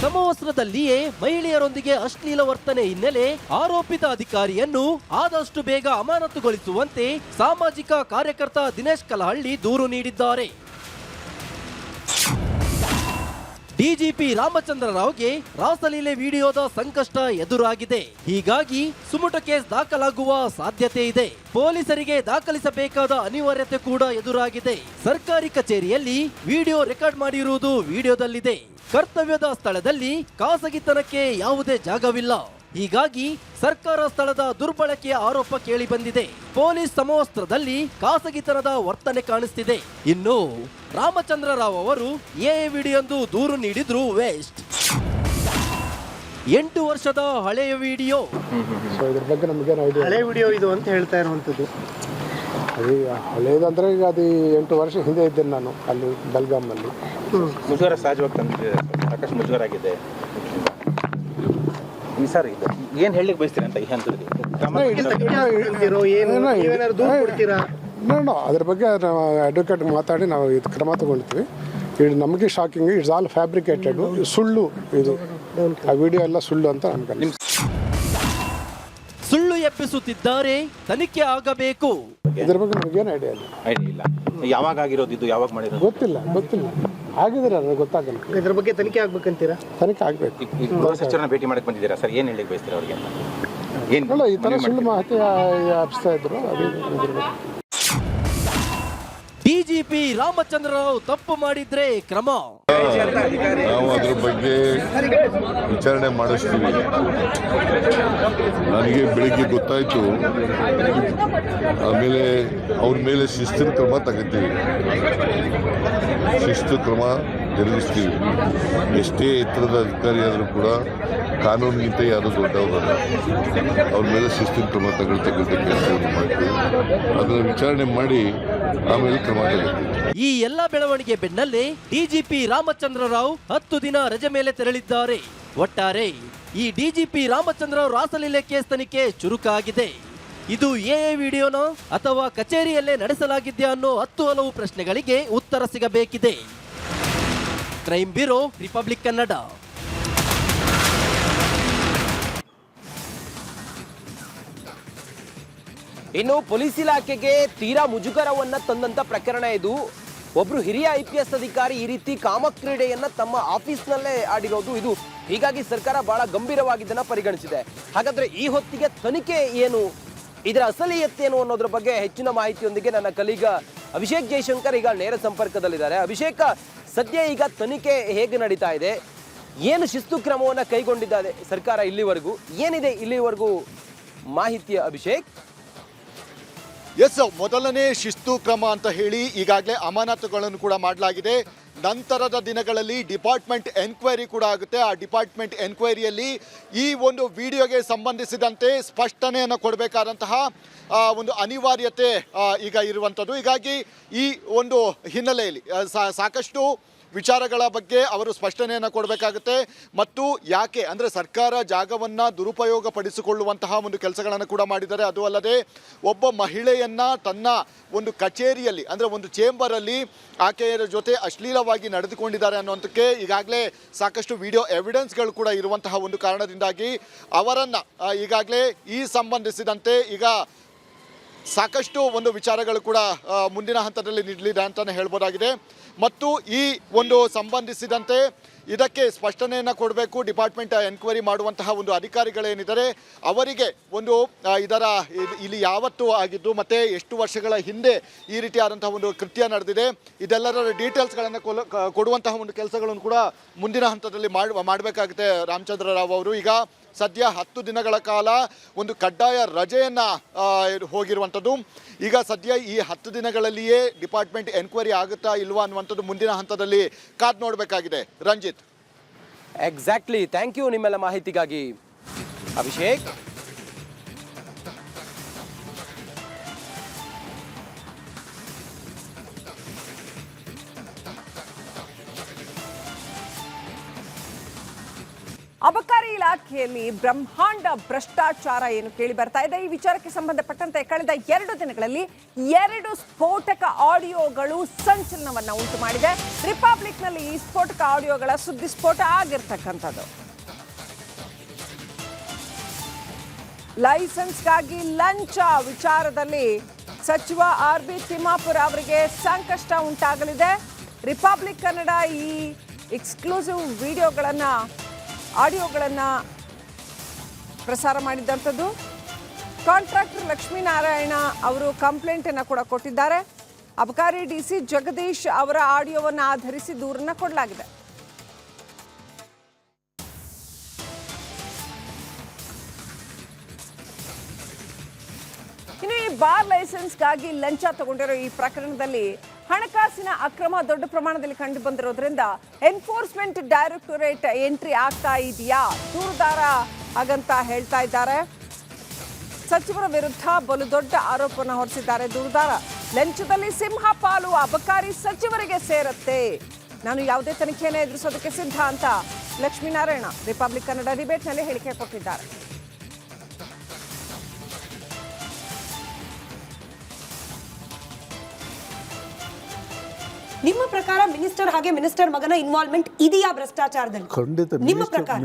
ಸಮವಸ್ತ್ರದಲ್ಲಿಯೇ ಮಹಿಳೆಯರೊಂದಿಗೆ ಅಶ್ಲೀಲ ವರ್ತನೆ ಹಿನ್ನೆಲೆ ಆರೋಪಿತ ಅಧಿಕಾರಿಯನ್ನು ಆದಷ್ಟು ಬೇಗ ಅಮಾನತುಗೊಳಿಸುವಂತೆ ಸಾಮಾಜಿಕ ಕಾರ್ಯಕರ್ತ ದಿನೇಶ್ ಕಲಹಳ್ಳಿ ದೂರು ನೀಡಿದ್ದಾರೆ. ಡಿಜಿಪಿ ರಾಮಚಂದ್ರ ರಾವ್ಗೆ ರಾಸಲೀಲೆ ವಿಡಿಯೋದ ಸಂಕಷ್ಟ ಎದುರಾಗಿದೆ. ಹೀಗಾಗಿ ಸುಮೋಟೋ ಕೇಸ್ ದಾಖಲಾಗುವ ಸಾಧ್ಯತೆ ಇದೆ. ಪೊಲೀಸರಿಗೆ ದಾಖಲಿಸಬೇಕಾದ ಅನಿವಾರ್ಯತೆ ಕೂಡ ಎದುರಾಗಿದೆ. ಸರ್ಕಾರಿ ಕಚೇರಿಯಲ್ಲಿ ವಿಡಿಯೋ ರೆಕಾರ್ಡ್ ಮಾಡಿರುವುದು ವಿಡಿಯೋದಲ್ಲಿದೆ. ಕರ್ತವ್ಯದ ಸ್ಥಳದಲ್ಲಿ ಖಾಸಗಿತನಕ್ಕೆ ಯಾವುದೇ ಜಾಗವಿಲ್ಲ. ಹೀಗಾಗಿ ಸರ್ಕಾರ ಸ್ಥಳದ ದುರ್ಬಳಕೆಯ ಆರೋಪ ಕೇಳಿ ಬಂದಿದೆ. ಪೊಲೀಸ್ ಸಮವಸ್ತ್ರದಲ್ಲಿ ಖಾಸಗಿತನದ ವರ್ತನೆ ಕಾಣಿಸ್ತಿದೆ. ಇನ್ನು ರಾಮಚಂದ್ರ ರಾವ್ ಅವರು AI ವಿಡಿಯೋ ದೂರು ನೀಡಿದ್ರು ವೇಸ್ಟ್. 8 ವರ್ಷದ ಹಳೆಯ ವಿಡಿಯೋ. ಇದ್ರ ಬಗ್ಗೆ ನಮಗೇನು ಐಡಿಯಾ. ಹಳೆ ವಿಡಿಯೋ ಇದು ಅಂತ ಹೇಳ್ತಾ ಇರುವಂಥದ್ದು. ಅದು ಹಳೇದಂದ್ರೆ ಈಗ ಅದು 8 ವರ್ಷ ಹಿಂದೆ ಇದ್ದೇನೆ ನಾನು ಅಲ್ಲಿ ಬೆಲ್ಗಾಮ್ನಲ್ಲಿ. ಮುಜುಗರ ಸಹಜವಾಗಿ ತಂದಿದೆ, ಸಾಕಷ್ಟು ಮುಜುಗರ ಆಗಿದೆ ಈ ಸರ್. ಇದು ಏನು ಹೇಳಲಿಕ್ಕೆ ಬಯಸ್ತೀರಿ ಅಂತ ಈ ಹಂತದಲ್ಲಿ? ಅದ್ರ ಬಗ್ಗೆ ನಾವು ಅಡ್ವೊಕೇಟ್ ಮಾತಾಡಿ ನಾವು ಇದು ಕ್ರಮ ತಗೊಳ್ತೀವಿ. ಇದು ನಮಗೆ ಶಾಕಿಂಗ್, ಇಟ್ಸ್ ಆಲ್ ಫ್ಯಾಬ್ರಿಕೇಟೆಡ್, ಸುಳ್ಳು. ಇದು ಆ ವಿಡಿಯೋ ಎಲ್ಲ ಸುಳ್ಳು ಅಂತ ನಮ್ಗೆ ಸುಳ್ಳು ಎಬ್ಬಿಸುತ್ತಿದ್ದಾರೆ, ತನಿಖೆ ಆಗಬೇಕು. ಇದ್ರ ಬಗ್ಗೆ ನಮಗೇನು ಐಡಿಯಾ ಇಲ್ಲ. ಯಾವಾಗ ಆಗಿರೋದು ಇದು, ಯಾವಾಗ ಮಾಡಿರೋದು ಗೊತ್ತಿಲ್ಲ. ಆಗಿದ್ರೆ ಅದು ಗೊತ್ತಾಗಲ್ಲ. ಇದ್ರ ಬಗ್ಗೆ ತನಿಖೆ ಆಗ್ಬೇಕಂತೀರಾ? ತನಿಖೆ ಆಗ್ಬೇಕು. ಗೃಹ ಸಚಿವರನ್ನ ಭೇಟಿ ಮಾಡಕ್ಕೆ ಬಂದಿದ್ದೀರಾ ಸರ್, ಏನು ಹೇಳಲಿಕ್ಕೆ ಬಯಸ್ತೀರಾ ಅವ್ರಿಗೆ ಅಂತ? ಅಲ್ಲ ಈ ಥರ ಸುಳ್ಳು ಮಾಹಿತಿ ಹಬ್ಸ್ತಾ ಇದ್ರು ಅದೇ ಡಿಜಿಪಿ ರಾಮಚಂದ್ರ ರಾವ್ ತಪ್ಪು ಮಾಡಿದ್ರೆ ಕ್ರಮ. ನಾವು ಅದ್ರ ಬಗ್ಗೆ ವಿಚಾರಣೆ ಮಾಡಿಸ್ತೀವಿ. ನನಗೆ ಬೆಳಿಗ್ಗೆ ಗೊತ್ತಾಯ್ತು, ಆಮೇಲೆ ಅವ್ರ ಮೇಲೆ ಶಿಸ್ತಿನ ಕ್ರಮ ತಗೋತೀವಿ, ಶಿಸ್ತು ಕ್ರಮ ಜರುಗಿಸ್ತೀವಿ. ಎಷ್ಟೇ ಎತ್ತರದ ಅಧಿಕಾರಿ ಆದರೂ ಕೂಡ ಕಾನೂನಿಗಿಂತ ಯಾರು ದೊಡ್ಡವರಲ್ಲ, ಅವ್ರ ಮೇಲೆ ಶಿಸ್ತಿನ ಕ್ರಮ ತಗೊಳ್ತಕ್ಕಂಥ ಕೆಲಸವನ್ನು ಮಾಡ್ತೀವಿ. ಅದನ್ನು ವಿಚಾರಣೆ ಮಾಡಿ ಆಮೇಲೆ ಕ್ರಮ ತಗೊಳ್ತೀವಿ. ಈ ಎಲ್ಲ ಬೆಳವಣಿಗೆ ಬೆನ್ನಲ್ಲೇ ಡಿಜಿಪಿ ರಾಮಚಂದ್ರ ರಾವ್ 10 ದಿನ ರಜೆ ಮೇಲೆ ತೆರಳಿದ್ದಾರೆ. ಒಟ್ಟಾರೆ ಈ ಡಿಜಿಪಿ ರಾಮಚಂದ್ರ ರಾವ್ ರಾಸಲೀಲೆ ಕೇಸ್ ತನಿಖೆ ಚುರುಕಾಗಿದೆ. ಇದು ಎಎ ವಿಡಿಯೋನೋ ಅಥವಾ ಕಚೇರಿಯಲ್ಲೇ ನಡೆಸಲಾಗಿದೆಯಾ ಅನ್ನೋ 10 ಹಲವು ಪ್ರಶ್ನೆಗಳಿಗೆ ಉತ್ತರ ಸಿಗಬೇಕಿದೆ. Crime bureau, Republic Kannada. ಇನ್ನು ಪೊಲೀಸ್ ಇಲಾಖೆಗೆ ತೀರಾ ಮುಜುಗರವನ್ನ ತಂದಂತ ಪ್ರಕರಣ ಇದು. ಒಬ್ರು ಹಿರಿಯ IPS ಅಧಿಕಾರಿ ಈ ರೀತಿ ಕಾಮಕ್ರೀಡೆಯನ್ನ ತಮ್ಮ ಆಫೀಸ್ನಲ್ಲೇ ಆಡಿರೋದು ಇದು. ಹೀಗಾಗಿ ಸರ್ಕಾರ ಬಹಳ ಗಂಭೀರವಾಗಿ ಇದನ್ನ ಪರಿಗಣಿಸಿದೆ. ಹಾಗಾದ್ರೆ ಈ ಹೊತ್ತಿಗೆ ತನಿಖೆ ಏನು, ಇದರ ಅಸಲಿಯತ್ತೇನು ಅನ್ನೋದ್ರ ಬಗ್ಗೆ ಹೆಚ್ಚಿನ ಮಾಹಿತಿಯೊಂದಿಗೆ ನನ್ನ ಕಲೀಗ ಅಭಿಷೇಕ್ ಜೈಶಂಕರ್ ಈಗ ನೇರ ಸಂಪರ್ಕದಲ್ಲಿದ್ದಾರೆ. ಅಭಿಷೇಕ್, ಸದ್ಯ ಈಗ ತನಿಖೆ ಹೇಗೆ ನಡೀತಾ ಇದೆ, ಏನು ಶಿಸ್ತು ಕ್ರಮವನ್ನು ಕೈಗೊಂಡಿದ್ದಾರೆ ಸರ್ಕಾರ ಇಲ್ಲಿವರೆಗೂ, ಏನಿದೆ ಇಲ್ಲಿವರೆಗೂ ಮಾಹಿತಿಯ ಅಭಿಷೇಕ್? ಎಸ್, ಮೊದಲನೇ ಶಿಸ್ತು ಕ್ರಮ ಅಂತ ಹೇಳಿ ಈಗಾಗಲೇ ಅಮಾನತುಗಳನ್ನು ಕೂಡ ಮಾಡಲಾಗಿದೆ. ನಂತರದ ದಿನಗಳಲ್ಲಿ ಡಿಪಾರ್ಟ್ಮೆಂಟ್ ಎನ್ಕ್ವೈರಿ ಕೂಡ ಆಗುತ್ತೆ. ಆ ಡಿಪಾರ್ಟ್ಮೆಂಟ್ ಎನ್ಕ್ವೈರಿಯಲ್ಲಿ ಈ ಒಂದು ವಿಡಿಯೋಗೆ ಸಂಬಂಧಿಸಿದಂತೆ ಸ್ಪಷ್ಟನೆಯನ್ನು ಕೊಡಬೇಕಾದಂತಹ ಒಂದು ಅನಿವಾರ್ಯತೆ ಈಗ ಇರುವಂಥದ್ದು. ಹೀಗಾಗಿ ಈ ಒಂದು ಹಿನ್ನೆಲೆಯಲ್ಲಿ ಸಾಕಷ್ಟು ವಿಚಾರಗಳ ಬಗ್ಗೆ ಅವರು ಸ್ಪಷ್ಟನೆಯನ್ನು ಕೊಡಬೇಕಾಗುತ್ತೆ. ಮತ್ತು ಯಾಕೆ ಅಂದರೆ ಸರ್ಕಾರ ಜಾಗವನ್ನು ದುರುಪಯೋಗ ಪಡಿಸಿಕೊಳ್ಳುವಂತಹ ಒಂದು ಕೆಲಸಗಳನ್ನು ಕೂಡ ಮಾಡಿದ್ದಾರೆ. ಅದು ಅಲ್ಲದೆ ಒಬ್ಬ ಮಹಿಳೆಯನ್ನು ತನ್ನ ಒಂದು ಕಚೇರಿಯಲ್ಲಿ ಅಂದರೆ ಒಂದು ಚೇಂಬರಲ್ಲಿ ಆಕೆಯ ಜೊತೆ ಅಶ್ಲೀಲವಾಗಿ ನಡೆದುಕೊಂಡಿದ್ದಾರೆ ಅನ್ನುವಂಥಕ್ಕೆ ಈಗಾಗಲೇ ಸಾಕಷ್ಟು ವಿಡಿಯೋ ಎವಿಡೆನ್ಸ್ಗಳು ಕೂಡ ಇರುವಂತಹ ಒಂದು ಕಾರಣದಿಂದಾಗಿ ಅವರನ್ನು ಈಗಾಗಲೇ ಈ ಸಂಬಂಧಿಸಿದಂತೆ ಈಗ ಸಾಕಷ್ಟು ಒಂದು ವಿಚಾರಗಳು ಕೂಡ ಮುಂದಿನ ಹಂತದಲ್ಲಿ ನೀಡಲಿದೆ ಅಂತಲೇ ಹೇಳ್ಬೋದಾಗಿದೆ. ಮತ್ತು ಈ ಒಂದು ಸಂಬಂಧಿಸಿದಂತೆ ಇದಕ್ಕೆ ಸ್ಪಷ್ಟನೆಯನ್ನು ಕೊಡಬೇಕು. ಡಿಪಾರ್ಟ್ಮೆಂಟ್ ಎನ್ಕ್ವೈರಿ ಮಾಡುವಂತಹ ಒಂದು ಅಧಿಕಾರಿಗಳೇನಿದ್ದಾರೆ ಅವರಿಗೆ ಒಂದು ಇಲ್ಲಿ ಯಾವತ್ತು ಆಗಿದ್ದು ಮತ್ತು ಎಷ್ಟು ವರ್ಷಗಳ ಹಿಂದೆ ಈ ರೀತಿಯಾದಂತಹ ಒಂದು ಕೃತ್ಯ ನಡೆದಿದೆ ಇದೆಲ್ಲದರ ಡೀಟೇಲ್ಸ್ಗಳನ್ನು ಕೊಡುವಂತಹ ಒಂದು ಕೆಲಸಗಳನ್ನು ಕೂಡ ಮುಂದಿನ ಹಂತದಲ್ಲಿ ಮಾಡಬೇಕಾಗುತ್ತೆ ರಾಮಚಂದ್ರ ರಾವ್ ಅವರು. ಈಗ ಸದ್ಯ 10 ದಿನಗಳ ಕಾಲ ಒಂದು ಕಡ್ಡಾಯ ರಜೆಯನ್ನು ಹೋಗಿರುವಂಥದ್ದು. ಈಗ ಸದ್ಯ ಈ 10 ದಿನಗಳಲ್ಲಿಯೇ ಡಿಪಾರ್ಟ್ಮೆಂಟ್ ಎನ್ಕ್ವೈರಿ ಆಗುತ್ತಾ ಇಲ್ವಾ ಅನ್ನುವಂಥದ್ದು ಮುಂದಿನ ಹಂತದಲ್ಲಿ ಕಾದು ನೋಡಬೇಕಾಗಿದೆ. ರಂಜಿತ್. ಎಕ್ಸಾಕ್ಟ್ಲಿ, ಥ್ಯಾಂಕ್ ಯು ನಿಮ್ಮೆಲ್ಲ ಮಾಹಿತಿಗಾಗಿ ಅಭಿಷೇಕ್. ಅಬಕಾರಿ ಇಲಾಖೆಯಲ್ಲಿ ಬ್ರಹ್ಮಾಂಡ ಭ್ರಷ್ಟಾಚಾರ ಏನು ಕೇಳಿ ಬರ್ತಾ ಇದೆ. ಈ ವಿಚಾರಕ್ಕೆ ಸಂಬಂಧಪಟ್ಟಂತೆ ಕಳೆದ 2 ದಿನಗಳಲ್ಲಿ 2 ಸ್ಫೋಟಕ ಆಡಿಯೋಗಳು ಸಂಚಲನವನ್ನ ಉಂಟು ಮಾಡಿದೆ. ರಿಪಬ್ಲಿಕ್ನಲ್ಲಿ ಈ ಸ್ಫೋಟಕ ಆಡಿಯೋಗಳ ಸುದ್ದಿ ಸ್ಫೋಟ ಆಗಿರ್ತಕ್ಕಂಥದ್ದು. ಲೈಸೆನ್ಸ್ಗಾಗಿ ಲಂಚ ವಿಚಾರದಲ್ಲಿ ಸಚಿವ RB ತಿಮ್ಮಾಪುರ ಅವರಿಗೆ ಸಂಕಷ್ಟ ಉಂಟಾಗಲಿದೆ. ರಿಪಬ್ಲಿಕ್ ಕನ್ನಡ ಈ ಎಕ್ಸ್ಕ್ಲೂಸಿವ್ ಆಡಿಯೋಗಳನ್ನು ಪ್ರಸಾರ ಮಾಡಿದಂಥದ್ದು. ಕಾಂಟ್ರಾಕ್ಟರ್ ಲಕ್ಷ್ಮೀನಾರಾಯಣ ಅವರು ಕಂಪ್ಲೇಂಟನ್ನು ಕೂಡ ಕೊಟ್ಟಿದ್ದಾರೆ. ಅಬಕಾರಿ DC ಜಗದೀಶ್ ಅವರ ಆಡಿಯೋವನ್ನು ಆಧರಿಸಿ ದೂರನ್ನು ಕೊಡಲಾಗಿದೆ. ಇನ್ನು ಈ ಬಾರ್ ಲೈಸೆನ್ಸ್ಗಾಗಿ ಲಂಚ ತಗೊಂಡಿರೋ ಈ ಪ್ರಕರಣದಲ್ಲಿ ಹಣಕಾಸಿನ ಅಕ್ರಮ ದೊಡ್ಡ ಪ್ರಮಾಣದಲ್ಲಿ ಕಂಡು ಬಂದಿರೋದ್ರಿಂದ ಎನ್ಫೋರ್ಸ್ಮೆಂಟ್ ಡೈರೆಕ್ಟೊರೇಟ್ ಎಂಟ್ರಿ ಆಗ್ತಾ ಇದೆಯಾ ದೂರುದಾರ ಹಾಗಂತ ಹೇಳ್ತಾ ಇದ್ದಾರೆ. ಸಚಿವರ ವಿರುದ್ಧ ಬಲು ದೊಡ್ಡ ಆರೋಪವನ್ನು ಹೊರಿಸಿದ್ದಾರೆ ದೂರುದಾರ. ಲಂಚದಲ್ಲಿ ಸಿಂಹ ಪಾಲು ಅಬಕಾರಿ ಸಚಿವರಿಗೆ ಸೇರುತ್ತೆ, ನಾನು ಯಾವುದೇ ತನಿಖೆಯನ್ನು ಎದುರಿಸೋದಕ್ಕೆ ಸಿದ್ಧ ಅಂತ ಲಕ್ಷ್ಮೀನಾರಾಯಣ ರಿಪಬ್ಲಿಕ್ ಕನ್ನಡ ಡಿಬೇಟ್ನಲ್ಲಿ ಹೇಳಿಕೆ ಕೊಟ್ಟಿದ್ದಾರೆ. ನಿಮ್ಮ ಪ್ರಕಾರ ಮಿನಿಸ್ಟರ್ ಹಾಗೆ ಮಿನಿಸ್ಟರ್ ಮಗನ ಇನ್ವಾಲ್ವ್ಮೆಂಟ್ ಇದೆಯಾ ಭ್ರಷ್ಟಾಚಾರದಲ್ಲಿ? ಖಂಡಿತ.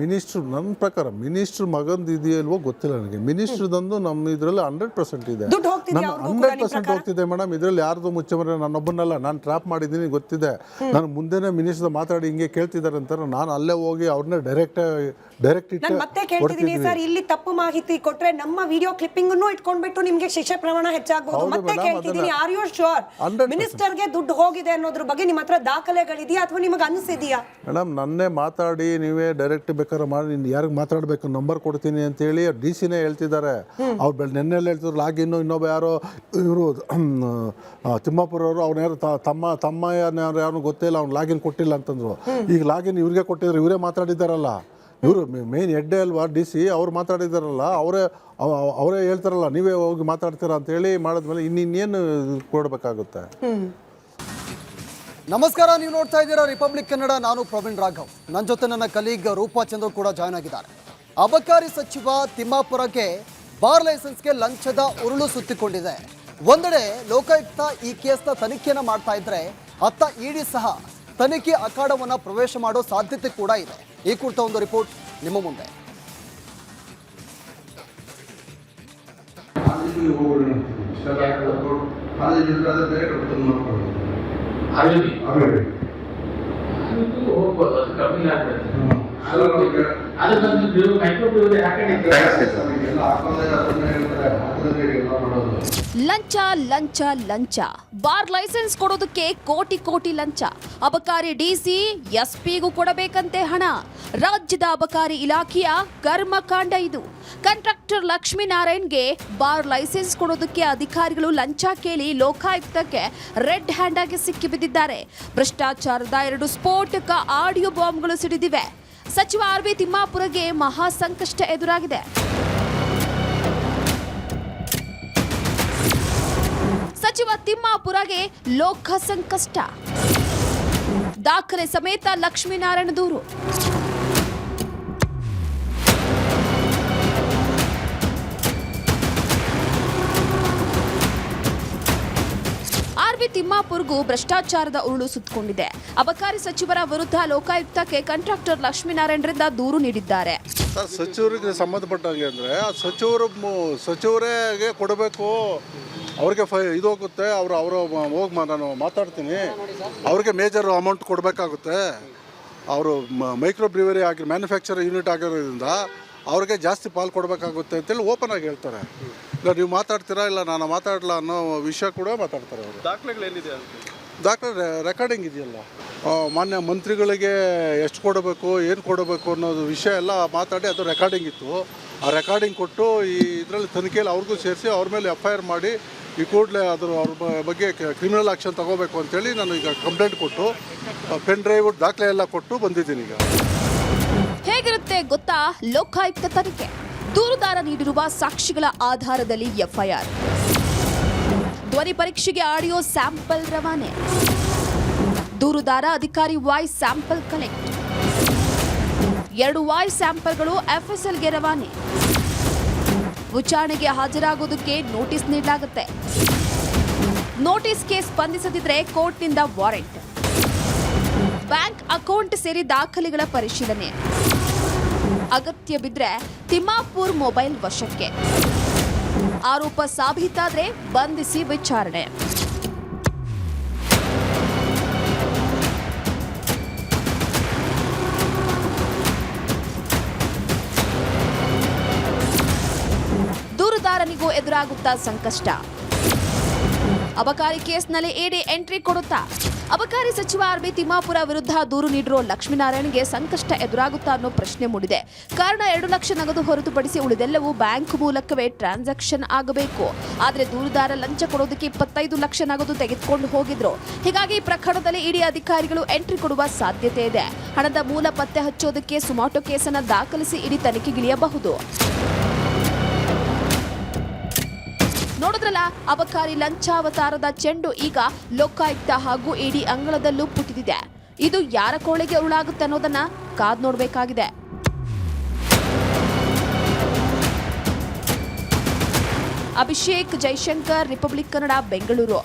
ಮಿನಿಸ್ಟರ್ ನನ್ನ ಪ್ರಕಾರ ಮಿನಿಸ್ಟರ್ ಮಗಂದು ಇದೆಯಲ್ವೋ ಗೊತ್ತಿಲ್ಲ ನನಗೆ. ಮಿನಿಸ್ಟರ್ದಂದು ನಮ್ಮ ಇದರಲ್ಲಿ 100% ಇದೆ, 100% ಹೋಗ್ತಿದೆ ಮೇಡಮ್. ಇದರಲ್ಲಿ ಯಾರ್ದು ಮುಚ್ಚಮರೆ ನನ್ನೊಬ್ಬನಲ್ಲ, ನಾನು ಟ್ರಾಪ್ ಮಾಡಿದ್ದೀನಿ ಗೊತ್ತಿದೆ. ನಾನು ಮುಂದೆನೇ ಮಿನಿಸ್ಟರ್ ಮಾತಾಡಿ ಹಿಂಗೆ ಕೇಳ್ತಿದ್ದಾರೆ ಅಂತಾರೆ, ನಾನು ಅಲ್ಲೇ ಹೋಗಿ ಅವ್ರನ್ನೇ ಡೈರೆಕ್ಟ್ ನಾನು ಮತ್ತೆ ಕೇಳ್ತಿದ್ದೀನಿ ಸರ್, ಇಲ್ಲಿ ತಪ್ಪು ಮಾಹಿತಿ ಕೊಟ್ರೆ ನಮ್ಮ ವಿಡಿಯೋ ಕ್ಲಿಪ್ಪಿಂಗ್ ಇಟ್ಕೊಂಡ್ಬಿಟ್ಟು ನಿಮ್ಗೆ ಶಿಕ್ಷೆ ಪ್ರಮಾಣ ಹೆಚ್ಚಾಗಬಹುದು. ಮತ್ತೆ ಕೇಳ್ತಿದ್ದೀನಿ, ಆರ್ ಯು ಶೋರ್ ಮಿನಿಸ್ಟರ್ಗೆ ದುಡ್ಡು ಹೋಗಿದೆ ಅನ್ನೋದ್ರ ಬಗ್ಗೆ ನಿಮ್ಮ ಹತ್ರ ದಾಖಲೆಗಳಿದೆಯಾ ಅಥವಾ ನಿಮಗೆ ಅನಿಸಿದೆಯಾ? ಮೇಡಮ್, ನನ್ನೇ ಮಾತಾಡಿ ನೀವೇ ಡೈರೆಕ್ಟ್ ಬೇಕಾದ್ರೆ ಮಾಡಿ, ಯಾರಿಗೆ ಮಾತಾಡಬೇಕು ನಂಬರ್ ಕೊಡ್ತೀನಿ ಅಂತೇಳಿ DC-ನೇ ಹೇಳ್ತಿದ್ದಾರೆ. ಅವ್ರು ನೆನ್ನೆಲ್ಲ ಹೇಳ್ತಿದ್ರು ಲಾಗಿನ್ನು, ಇನ್ನೊಬ್ಬ ಯಾರೋ ಇವರು ತಿಮ್ಮಾಪುರ ಅವರು ಅವ್ನ ಯಾರು ತಮ್ಮ ಯಾರು ಗೊತ್ತೇ ಇಲ್ಲ, ಅವ್ನು ಲಾಗಿನ್ ಕೊಟ್ಟಿಲ್ಲ ಅಂತಂದ್ರು. ಈಗ ಲಾಗಿನ್ ಇವ್ರಿಗೆ ಕೊಟ್ಟಿದ್ರು, ಇವರೇ ಮಾತಾಡಿದ್ದಾರಲ್ಲ, ಇವರು ಮೇನ್ ಹೆಡ್ಡೆ ಅಲ್ವಾ DC, ಅವ್ರು ಮಾತಾಡಿದಾರಲ್ಲ, ಅವರೇ ಹೇಳ್ತಾರಲ್ಲ ನೀವೇ ಹೋಗಿ ಮಾತಾಡ್ತೀರಾ ಅಂತೇಳಿ ಮಾಡಿದ್ಮೇಲೆ ಇನ್ನೇನು ಕೊಡಬೇಕಾಗುತ್ತೆ. ನಮಸ್ಕಾರ, ನೀವು ನೋಡ್ತಾ ಇದ್ದೀರಾ ರಿಪಬ್ಲಿಕ್ ಕನ್ನಡ. ನಾನು ಪ್ರವೀಣ್ ರಾಘವ್. ನನ್ನ ಜೊತೆ ನನ್ನ ಕಲೀಗ್ ರೂಪಾ ಚಂದ್ರ ಕೂಡ ಜಾಯ್ನ್ ಆಗಿದ್ದಾರೆ. ಅಬಕಾರಿ ಸಚಿವ ತಿಮ್ಮಾಪುರಕ್ಕೆ ಬಾರ್ ಲೈಸೆನ್ಸ್ಗೆ ಲಂಚದ ಉರುಳು ಸುತ್ತಿಕೊಂಡಿದೆ. ಒಂದೆಡೆ ಲೋಕಾಯುಕ್ತ ಈ ಕೇಸ್ನ ತನಿಖೆಯನ್ನು ಮಾಡ್ತಾ ಇದ್ರೆ, ಅತ್ತ ಇಡಿ ಸಹ ತನಿಖೆ ಅಖಾಡವನ್ನು ಪ್ರವೇಶ ಮಾಡೋ ಸಾಧ್ಯತೆ ಕೂಡ ಇದೆ. ಈ ಕುರಿತ ಒಂದು ರಿಪೋರ್ಟ್ ನಿಮ್ಮ ಮುಂದೆ. ಲಂಚ ಲಂಚ ಲಂಚ, ಬಾರ್ ಲೈಸೆನ್ಸ್ ಕೊಡೋದಕ್ಕೆ ಕೋಟಿ ಕೋಟಿ ಲಂಚ. ಅಬಕಾರಿ DC SP-ಗೂ ಕೊಡಬೇಕಂತೆ ಹಣ. ರಾಜ್ಯದ ಅಬಕಾರಿ ಇಲಾಖೆಯ ಕರ್ಮಕಾಂಡ ಇದು. ಕಾಂಟ್ರಾಕ್ಟರ್ ಲಕ್ಷ್ಮೀನಾರಾಯಣ್ಗೆ ಬಾರ್ ಲೈಸೆನ್ಸ್ ಕೊಡೋದಕ್ಕೆ ಅಧಿಕಾರಿಗಳು ಲಂಚ ಕೇಳಿ ಲೋಕಾಯುಕ್ತಕ್ಕೆ ರೆಡ್ ಹ್ಯಾಂಡ್ ಆಗಿ ಸಿಕ್ಕಿಬಿದ್ದಿದ್ದಾರೆ. ಭ್ರಷ್ಟಾಚಾರದ 2 ಸ್ಫೋಟಕ ಆಡಿಯೋ ಬಾಂಬ್ಗಳು ಸಿಡಿದಿವೆ. ಸಚಿವ RB ತಿಮ್ಮಾಪುರಗೆ ಮಹಾ ಸಂಕಷ್ಟ ಎದುರಾಗಿದೆ. ಸಚಿವ ತಿಮ್ಮಾಪುರಗೆ ಲೋಕ ಸಂಕಷ್ಟ. ದಾಖಲೆ ಸಮೇತ ಲಕ್ಷ್ಮೀನಾರಾಯಣ ದೂರು. RB ತಿಮ್ಮಾಪುರ್ಗೂ ಭ್ರಷ್ಟಾಚಾರದ ಉರುಳು ಸುತ್ತಕೊಂಡಿದೆ. ಅಬಕಾರಿ ಸಚಿವರ ವಿರುದ್ಧ ಲೋಕಾಯುಕ್ತಕ್ಕೆ ಕಾಂಟ್ರಾಕ್ಟರ್ ಲಕ್ಷ್ಮೀನಾರಾಯಣರಿಂದ ದೂರು ನೀಡಿದ್ದಾರೆ. ಸರ್, ಸಚಿವರಿಗೆ ಸಂಬಂಧಪಟ್ಟಂಗೆ ಅಂದರೆ ಆ ಸಚಿವರೇ ಕೊಡಬೇಕು. ಅವ್ರಿಗೆ ಇದು ಹೋಗುತ್ತೆ, ಅವರು ಹೋಗಿ ನಾನು ಮಾತಾಡ್ತೀನಿ, ಅವ್ರಿಗೆ ಮೇಜರ್ ಅಮೌಂಟ್ ಕೊಡಬೇಕಾಗುತ್ತೆ. ಅವರು ಮೈಕ್ರೋ ಬ್ರಿವರಿ ಆಗಿ ಮ್ಯಾನುಫ್ಯಾಕ್ಚರ್ ಯೂನಿಟ್ ಆಗಿರೋದ್ರಿಂದ ಅವ್ರಿಗೆ ಜಾಸ್ತಿ ಪಾಲು ಕೊಡಬೇಕಾಗುತ್ತೆ ಅಂತೇಳಿ ಓಪನ್ ಆಗಿ ಹೇಳ್ತಾರೆ. ಇಲ್ಲ ನೀವು ಮಾತಾಡ್ತೀರಾ, ಇಲ್ಲ ನಾನು ಮಾತಾಡಲ್ಲ ಅನ್ನೋ ವಿಷಯ ಕೂಡ ಮಾತಾಡ್ತಾರೆ ಅವರು. ದಾಖಲೆಗಳೇನಿದೆ? ದಾಖಲೆ ರೆಕಾರ್ಡಿಂಗ್ ಇದೆಯಲ್ಲ, ಮಾನ್ಯ ಮಂತ್ರಿಗಳಿಗೆ ಎಷ್ಟು ಕೊಡಬೇಕು, ಏನು ಕೊಡಬೇಕು ಅನ್ನೋದು ವಿಷಯ ಎಲ್ಲ ಮಾತಾಡಿ ಅದು ರೆಕಾರ್ಡಿಂಗ್ ಇತ್ತು. ಆ ರೆಕಾರ್ಡಿಂಗ್ ಕೊಟ್ಟು ಈ ಇದರಲ್ಲಿ ತನಿಖೆಯಲ್ಲಿ ಅವ್ರಿಗೂ ಸೇರಿಸಿ ಅವ್ರ ಮೇಲೆ FIR ಮಾಡಿ ಈ ಕೂಡಲೇ ಅವ್ರ ಬಗ್ಗೆ ಕ್ರಿಮಿನಲ್ ಆ್ಯಕ್ಷನ್ ತಗೋಬೇಕು ಅಂತೇಳಿ ನಾನು ಈಗ ಕಂಪ್ಲೇಂಟ್ ಕೊಟ್ಟು ಪೆನ್ ಡ್ರೈವ್ ದಾಖಲೆ ಎಲ್ಲ ಕೊಟ್ಟು ಬಂದಿದ್ದೀನಿ. ಈಗ ಹೇಗಿರುತ್ತೆ ಗೊತ್ತಾ ಲೋಕಾಯುಕ್ತ ತನಿಖೆ? ದೂರುದಾರ ನೀಡಿರುವ ಸಾಕ್ಷಿಗಳ ಆಧಾರದಲ್ಲಿ FIR, ಧ್ವನಿ ಪರೀಕ್ಷೆಗೆ ಆಡಿಯೋ ಸ್ಯಾಂಪಲ್ ರವಾನೆ, ದೂರುದಾರ ಅಧಿಕಾರಿ ವಾಯ್ಸ್ ಸ್ಯಾಂಪಲ್ ಕಲೆಕ್ಟ್, 2 ವಾಯ್ಸ್ ಸ್ಯಾಂಪಲ್ಗಳು FSLಗೆ ರವಾನೆ, ವಿಚಾರಣೆಗೆ ಹಾಜರಾಗೋದಕ್ಕೆ ನೋಟಿಸ್ ನೀಡಲಾಗುತ್ತೆ. ನೋಟಿಸ್ಗೆ ಸ್ಪಂದಿಸದಿದ್ರೆ ಕೋರ್ಟ್ನಿಂದ ವಾರೆಂಟ್, ಬ್ಯಾಂಕ್ ಅಕೌಂಟ್ ಸೇರಿ ದಾಖಲೆಗಳ ಪರಿಶೀಲನೆ, ಅಗತ್ಯ ಬಿದ್ರೆ ತಿಮ್ಮಾಪುರ್ ಮೊಬೈಲ್ ವಶಕ್ಕೆ, ಆರೋಪ ಸಾಬೀತಾದ್ರೆ ಬಂಧಿಸಿ ವಿಚಾರಣೆ. ದೂರುದಾರನಿಗೂ ಎದುರಾಗುತ್ತಾ ಸಂಕಷ್ಟ. ಅಬಕಾರಿ ಕೇಸ್ನಲ್ಲಿ ED ಎಂಟ್ರಿ ಕೊಡುತ್ತಾ? ಅಬಕಾರಿ ಸಚಿವ RB ತಿಮ್ಮಾಪುರ ವಿರುದ್ಧ ದೂರು ನೀಡಿರೋ ಲಕ್ಷ್ಮೀನಾರಾಯಣ್ಗೆ ಸಂಕಷ್ಟ ಎದುರಾಗುತ್ತಾ ಅನ್ನೋ ಪ್ರಶ್ನೆ ಮೂಡಿದೆ. ಕಾರಣ 2 ಲಕ್ಷ ನಗದು ಹೊರತುಪಡಿಸಿ ಉಳಿದೆಲ್ಲವೂ ಬ್ಯಾಂಕ್ ಮೂಲಕವೇ ಟ್ರಾನ್ಸಾಕ್ಷನ್ ಆಗಬೇಕು. ಆದರೆ ದೂರುದಾರ ಲಂಚ ಕೊಡೋದಕ್ಕೆ 25 ಲಕ್ಷ ನಗದು ತೆಗೆದುಕೊಂಡು ಹೋಗಿದ್ರು. ಹೀಗಾಗಿ ಈ ಪ್ರಕರಣದಲ್ಲಿ ED ಅಧಿಕಾರಿಗಳು ಎಂಟ್ರಿ ಕೊಡುವ ಸಾಧ್ಯತೆ ಇದೆ. ಹಣದ ಮೂಲ ಪತ್ತೆ ಹಚ್ಚೋದಕ್ಕೆ ಸುಮಾಟೋ ಕೇಸನ್ನು ದಾಖಲಿಸಿ ED ತನಿಖೆಗಿಳಿಯಬಹುದು. ನೋಡಿದ್ರಲ್ಲ, ಅಬಕಾರಿ ಲಂಚಾವತಾರದ ಚೆಂಡು ಈಗ ಲೋಕಾಯುಕ್ತ ಹಾಗೂ ED ಅಂಗಳದಲ್ಲೂ ಪುಟಿದಿದೆ. ಇದು ಯಾರ ಕೋಳೆಗೆ ಉರುಳಾಗುತ್ತೆ ಅನ್ನೋದನ್ನ ಕಾದ್ ನೋಡಬೇಕಾಗಿದೆ. ಅಭಿಷೇಕ್ ಜೈಶಂಕರ್, ರಿಪಬ್ಲಿಕ್ ಕನ್ನಡ, ಬೆಂಗಳೂರು.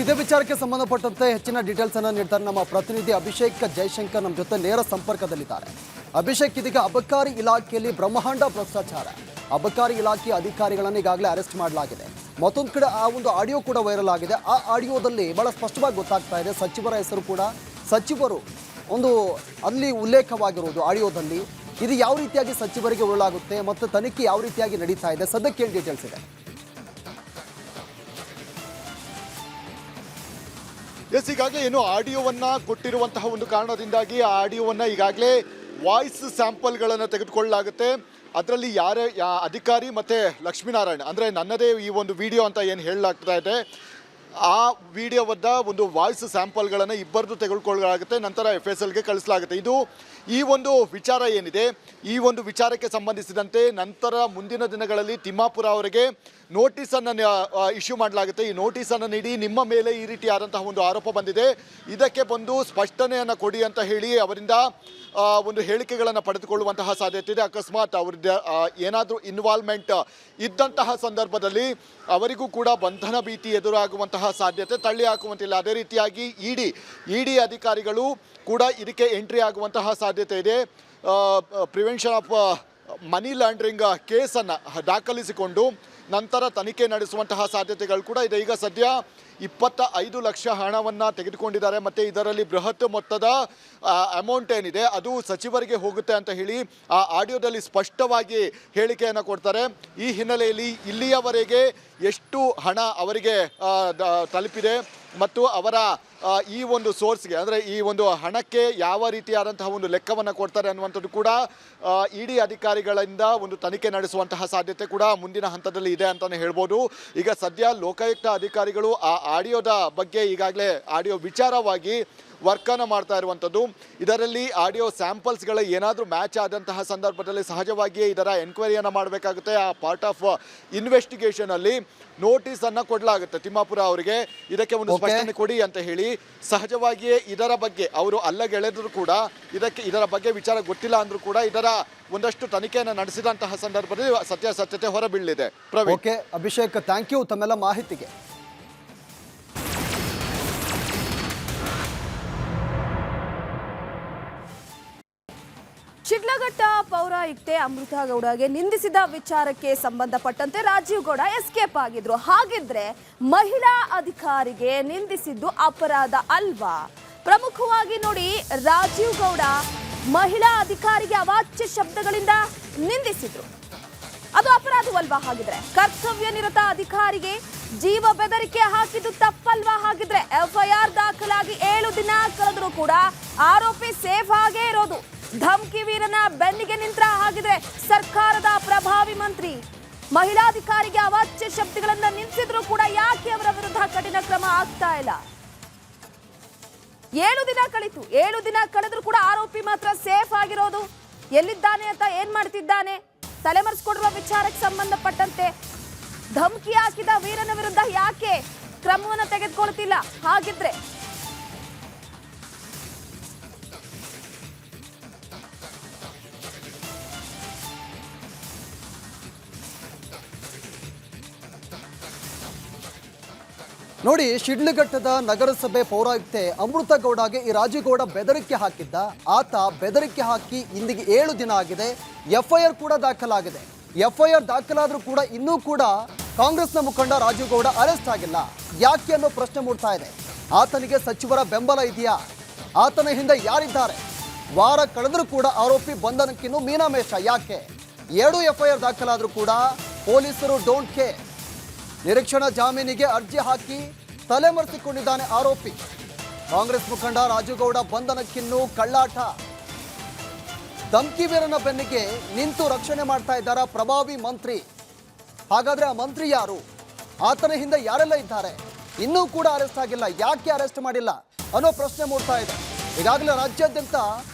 ಇದೇ ವಿಚಾರಕ್ಕೆ ಸಂಬಂಧಪಟ್ಟಂತೆ ಹೆಚ್ಚಿನ ಡೀಟೇಲ್ಸ್ ಅನ್ನು ನೀಡ್ತಾರೆ ನಮ್ಮ ಪ್ರತಿನಿಧಿ ಅಭಿಷೇಕ್ ಜೈಶಂಕರ್. ನಮ್ಮ ಜೊತೆ ನೇರ ಸಂಪರ್ಕದಲ್ಲಿದ್ದಾರೆ. ಅಭಿಷೇಕ್, ಇದೀಗ ಅಬಕಾರಿ ಇಲಾಖೆಯಲ್ಲಿ ಬ್ರಹ್ಮಾಂಡ ಭ್ರಷ್ಟಾಚಾರ. ಅಬಕಾರಿ ಇಲಾಖೆಯ ಅಧಿಕಾರಿಗಳನ್ನು ಈಗಾಗಲೇ ಅರೆಸ್ಟ್ ಮಾಡಲಾಗಿದೆ. ಮತ್ತೊಂದು ಕಡೆ ಆ ಒಂದು ಆಡಿಯೋ ಕೂಡ ವೈರಲ್ ಆಗಿದೆ. ಆ ಆಡಿಯೋದಲ್ಲಿ ಬಹಳ ಸ್ಪಷ್ಟವಾಗಿ ಗೊತ್ತಾಗ್ತಾ ಇದೆ ಸಚಿವರ ಹೆಸರು ಕೂಡ ಸಚಿವರು ಒಂದು ಅಲ್ಲಿ ಉಲ್ಲೇಖವಾಗಿರುವುದು ಆಡಿಯೋದಲ್ಲಿ. ಇದು ಯಾವ ರೀತಿಯಾಗಿ ಸಚಿವರಿಗೆ ಉರುಳಾಗುತ್ತೆ ಮತ್ತು ತನಿಖೆ ಯಾವ ರೀತಿಯಾಗಿ ನಡೀತಾ ಇದೆ, ಸದ್ಯಕ್ಕೆ ಏನು ಡೀಟೇಲ್ಸ್ ಇದೆ? ಎಸ್, ಈಗಾಗಲೇ ಏನು ಆಡಿಯೋವನ್ನ ಕೊಟ್ಟಿರುವಂತಹ ಒಂದು ಕಾರಣದಿಂದಾಗಿ ಆ ಆಡಿಯೋವನ್ನ ಈಗಾಗಲೇ ವಾಯ್ಸ್ ಸ್ಯಾಂಪಲ್ಗಳನ್ನು ತೆಗೆದುಕೊಳ್ಳಲಾಗುತ್ತೆ. ಅದರಲ್ಲಿ ಅಧಿಕಾರಿ ಮತ್ತು ಲಕ್ಷ್ಮೀನಾರಾಯಣ ಅಂದರೆ ನನ್ನದೇ ಈ ಒಂದು ವಿಡಿಯೋ ಅಂತ ಏನು ಹೇಳಲಾಗ್ತಾ ಇದೆ, ಆ ವಿಡಿಯೋದ ಒಂದು ವಾಯ್ಸ್ ಸ್ಯಾಂಪಲ್ಗಳನ್ನು ಇಬ್ಬರದು ತೆಗೆದುಕೊಳ್ಳಲಾಗುತ್ತೆ. ನಂತರ FSLಗೆ ಕಳಿಸಲಾಗುತ್ತೆ. ಇದು ಈ ಒಂದು ವಿಚಾರ ಏನಿದೆ, ಈ ಒಂದು ವಿಚಾರಕ್ಕೆ ಸಂಬಂಧಿಸಿದಂತೆ ನಂತರ ಮುಂದಿನ ದಿನಗಳಲ್ಲಿ ತಿಮ್ಮಾಪುರ ಅವರಿಗೆ ನೋಟಿಸನ್ನು ಇಶ್ಯೂ ಮಾಡಲಾಗುತ್ತೆ. ಈ ನೋಟಿಸನ್ನು ನೀಡಿ ನಿಮ್ಮ ಮೇಲೆ ಈ ರೀತಿಯಾದಂತಹ ಒಂದು ಆರೋಪ ಬಂದಿದೆ, ಇದಕ್ಕೆ ಬಂದು ಸ್ಪಷ್ಟನೆಯನ್ನು ಕೊಡಿ ಅಂತ ಹೇಳಿ ಅವರಿಂದ ಒಂದು ಹೇಳಿಕೆಗಳನ್ನು ಪಡೆದುಕೊಳ್ಳುವಂತಹ ಸಾಧ್ಯತೆ ಇದೆ. ಅಕಸ್ಮಾತ್ ಅವ್ರದ್ದು ಏನಾದರೂ ಇನ್ವಾಲ್ವ್ಮೆಂಟ್ ಇದ್ದಂತಹ ಸಂದರ್ಭದಲ್ಲಿ ಅವರಿಗೂ ಕೂಡ ಬಂಧನ ಭೀತಿ ಎದುರಾಗುವಂತಹ ಸಾಧ್ಯತೆ ತಳ್ಳಿ ಹಾಕುವಂತಿಲ್ಲ. ಅದೇ ರೀತಿಯಾಗಿ ಇಡಿ ಅಧಿಕಾರಿಗಳು ಕೂಡ ಇದಕ್ಕೆ ಎಂಟ್ರಿ ಆಗುವಂತಹ ಸಾಧ್ಯತೆ ಇದೆ. ಪ್ರಿವೆನ್ಷನ್ ಆಫ್ ಮನಿ ಲಾಂಡ್ರಿಂಗ್ ಕೇಸನ್ನು ದಾಖಲಿಸಿಕೊಂಡು ನಂತರ ತನಿಖೆ ನಡೆಸುವಂತಹ ಸಾಧ್ಯತೆಗಳು ಕೂಡ ಇದೆ. ಈಗ ಸದ್ಯ 25 ಲಕ್ಷ ಹಣವನ್ನು ತೆಗೆದುಕೊಂಡಿದ್ದಾರೆ ಮತ್ತು ಇದರಲ್ಲಿ ಬೃಹತ್ ಮೊತ್ತದ ಅಮೌಂಟ್ ಏನಿದೆ ಅದು ಸಚಿವರಿಗೆ ಹೋಗುತ್ತೆ ಅಂತ ಹೇಳಿ ಆ ಆಡಿಯೋದಲ್ಲಿ ಸ್ಪಷ್ಟವಾಗಿ ಹೇಳಿಕೆಯನ್ನು ಕೊಡ್ತಾರೆ. ಈ ಹಿನ್ನೆಲೆಯಲ್ಲಿ ಇಲ್ಲಿಯವರೆಗೆ ಎಷ್ಟು ಹಣ ಅವರಿಗೆ ತಲುಪಿದೆ ಮತ್ತು ಅವರ ಈ ಒಂದು ಸೋರ್ಸ್ಗೆ ಅಂದರೆ ಈ ಒಂದು ಹಣಕ್ಕೆ ಯಾವ ರೀತಿಯಾದಂತಹ ಒಂದು ಲೆಕ್ಕವನ್ನು ಕೊಡ್ತಾರೆ ಅನ್ನುವಂಥದ್ದು ಕೂಡ ಇಡಿ ಅಧಿಕಾರಿಗಳಿಂದ ಒಂದು ತನಿಖೆ ನಡೆಸುವಂತಹ ಸಾಧ್ಯತೆ ಕೂಡ ಮುಂದಿನ ಹಂತದಲ್ಲಿ ಇದೆ ಅಂತಲೇ ಹೇಳ್ಬೋದು. ಈಗ ಸದ್ಯ ಲೋಕಾಯುಕ್ತ ಅಧಿಕಾರಿಗಳು ಆ ಆಡಿಯೋದ ಬಗ್ಗೆ ಈಗಾಗಲೇ ಆಡಿಯೋ ವಿಚಾರವಾಗಿ ವರ್ಕನ್ನು ಮಾಡ್ತಾ ಇರುವಂಥದ್ದು. ಇದರಲ್ಲಿ ಆಡಿಯೋ ಸ್ಯಾಂಪಲ್ಸ್ಗಳ ಏನಾದರೂ ಮ್ಯಾಚ್ ಆದಂತಹ ಸಂದರ್ಭದಲ್ಲಿ ಸಹಜವಾಗಿಯೇ ಇದರ ಎನ್ಕ್ವೈರಿಯನ್ನು ಮಾಡಬೇಕಾಗುತ್ತೆ. ಆ ಪಾರ್ಟ್ ಆಫ್ ಇನ್ವೆಸ್ಟಿಗೇಷನಲ್ಲಿ ನೋಟಿಸನ್ನು ಕೊಡಲಾಗುತ್ತೆ ತಿಮ್ಮಾಪುರ ಅವರಿಗೆ, ಇದಕ್ಕೆ ಒಂದು ಸ್ಪಷ್ಟನೆ ಕೊಡಿ ಅಂತ ಹೇಳಿ. ಸಹಜವಾಗಿಯೇ ಇದರ ಬಗ್ಗೆ ಅವರು ಅಲ್ಲಗೆಳೆದರೂ ಕೂಡ ಇದರ ಬಗ್ಗೆ ವಿಚಾರ ಗೊತ್ತಿಲ್ಲ ಅಂದರೂ ಕೂಡ ಇದರ ಒಂದಷ್ಟು ತನಿಖೆಯನ್ನು ನಡೆಸಿದಂತಹ ಸಂದರ್ಭದಲ್ಲಿ ಸತ್ಯಾಸತ್ಯತೆ ಹೊರಬೀಳಲಿದೆ. ಓಕೆ ಅಭಿಷೇಕ್, ಥ್ಯಾಂಕ್ ಯು ತಮ್ಮೆಲ್ಲ ಮಾಹಿತಿಗೆ. ಶಿಡ್ಲಘಟ್ಟ ಪೌರಾಯುಕ್ತೆ ಅಮೃತ ಗೌಡಗೆ ನಿಂದಿಸಿದ ವಿಚಾರಕ್ಕೆ ಸಂಬಂಧಪಟ್ಟಂತೆ ರಾಜೀವ್ ಗೌಡ ಎಸ್ಕೇಪ್ ಆಗಿದ್ರು. ಹಾಗಿದ್ರೆ ಮಹಿಳಾ ಅಧಿಕಾರಿಗೆ ನಿಂದಿಸಿದ್ದು ಅಪರಾಧ ಅಲ್ವಾ? ಪ್ರಮುಖವಾಗಿ ನೋಡಿ, ರಾಜೀವ್ ಗೌಡ ಮಹಿಳಾ ಅಧಿಕಾರಿಗೆ ಅವಾಚ್ಯ ಶಬ್ದಗಳಿಂದ ನಿಂದಿಸಿದ್ರು. ಅದು ಅಪರಾಧವಲ್ವಾ? ಹಾಗಿದ್ರೆ ಕರ್ತವ್ಯ ನಿರತ ಅಧಿಕಾರಿಗೆ ಜೀವ ಬೆದರಿಕೆ ಹಾಕಿದ್ದು ತಪ್ಪಲ್ವಾ? ಹಾಗಿದ್ರೆ FIR ದಾಖಲಾಗಿ 7 ದಿನ ಕಳೆದರೂ ಕೂಡ ಆರೋಪಿ ಸೇಫ್ ಆಗೇ ಇರೋದು. ಧಮ್ಕಿ ವೀರನ ಬೆನ್ನಿಗೆ ನಿಂತ್ರ. ಹಾಗಿದ್ರೆ ಸರ್ಕಾರದ ಪ್ರಭಾವಿ ಮಂತ್ರಿ ಮಹಿಳಾಧಿಕಾರಿಗೆ ಅವಾಚ್ಯ ಶಬ್ದಗಳನ್ನ ನಿಲ್ಲಿಸಿದ್ರು ಕೂಡ ಯಾಕೆ ಅವರ ವಿರುದ್ಧ ಕಠಿಣ ಕ್ರಮ ಆಗ್ತಾ ಇಲ್ಲ? 7 ದಿನ ಕಳಿತು. 7 ದಿನ ಕಳೆದ್ರು ಕೂಡ ಆರೋಪಿ ಮಾತ್ರ ಸೇಫ್ ಆಗಿರೋದು. ಎಲ್ಲಿದ್ದಾನೆ ಅಂತ ಏನ್ ಮಾಡ್ತಿದ್ದಾನೆ? ತಲೆಮರೆಸಿಕೊಂಡಿರುವ ವಿಚಾರಕ್ಕೆ ಸಂಬಂಧಪಟ್ಟಂತೆ ಧಮ್ಕಿ ಹಾಕಿದ ವೀರನ ವಿರುದ್ಧ ಯಾಕೆ ಕ್ರಮವನ್ನು ತೆಗೆದುಕೊಳ್ತಿಲ್ಲ? ಹಾಗಿದ್ರೆ ನೋಡಿ, ಶಿಡ್ಲಘಟ್ಟದ ನಗರಸಭೆ ಪೌರಾಯುಕ್ತೆ ಅಮೃತ ಗೌಡಗೆ ಈ ರಾಜೀವ್ ಗೌಡ ಬೆದರಿಕೆ ಹಾಕಿದ್ದ. ಆತ ಬೆದರಿಕೆ ಹಾಕಿ ಇಂದಿಗೆ 7 ದಿನ ಆಗಿದೆ. FIR ಕೂಡ ದಾಖಲಾಗಿದೆ. FIR ದಾಖಲಾದರೂ ಕೂಡ ಇನ್ನೂ ಕೂಡ ಕಾಂಗ್ರೆಸ್ನ ಮುಖಂಡ ರಾಜೀವ್ ಗೌಡ ಅರೆಸ್ಟ್ ಆಗಿಲ್ಲ. ಯಾಕೆ ಅನ್ನೋ ಪ್ರಶ್ನೆ ಮೂಡ್ತಾ ಇದೆ. ಆತನಿಗೆ ಸಚಿವರ ಬೆಂಬಲ ಇದೆಯಾ? ಆತನ ಹಿಂದೆ ಯಾರಿದ್ದಾರೆ? ವಾರ ಕಳೆದರೂ ಕೂಡ ಆರೋಪಿ ಬಂಧನಕ್ಕಿನ್ನೂ ಮೀನಾಮೇಷ. ಯಾಕೆ 2 FIR ದಾಖಲಾದರೂ ಕೂಡ ಪೊಲೀಸರು ಡೋಂಟ್ ಕೇರ್. ನಿರೀಕ್ಷಣಾ ಜಾಮೀನಿಗೆ ಅರ್ಜಿ ಹಾಕಿ ತಲೆಮರೆಸಿಕೊಂಡಿದ್ದಾನೆ ಆರೋಪಿ. ಕಾಂಗ್ರೆಸ್ ಮುಖಂಡ ರಾಜೀವ್ ಗೌಡ ಬಂಧನಕ್ಕಿನ್ನೂ ಕಳ್ಳಾಟ. ಧಮ್ಕಿ ವೀರನ ಬೆನ್ನಿಗೆ ನಿಂತು ರಕ್ಷಣೆ ಮಾಡ್ತಾ ಇದ್ದಾರೆ ಪ್ರಭಾವಿ ಮಂತ್ರಿ. ಹಾಗಾದ್ರೆ ಆ ಮಂತ್ರಿ ಯಾರು? ಆತನ ಹಿಂದೆ ಯಾರೆಲ್ಲ ಇದ್ದಾರೆ? ಇನ್ನೂ ಕೂಡ ಅರೆಸ್ಟ್ ಆಗಿಲ್ಲ. ಯಾಕೆ ಅರೆಸ್ಟ್ ಮಾಡಿಲ್ಲ ಅನ್ನೋ ಪ್ರಶ್ನೆ ಮೂಡ್ತಾ ಇದೆ. ಈಗಾಗಲೇ ರಾಜ್ಯಾದ್ಯಂತ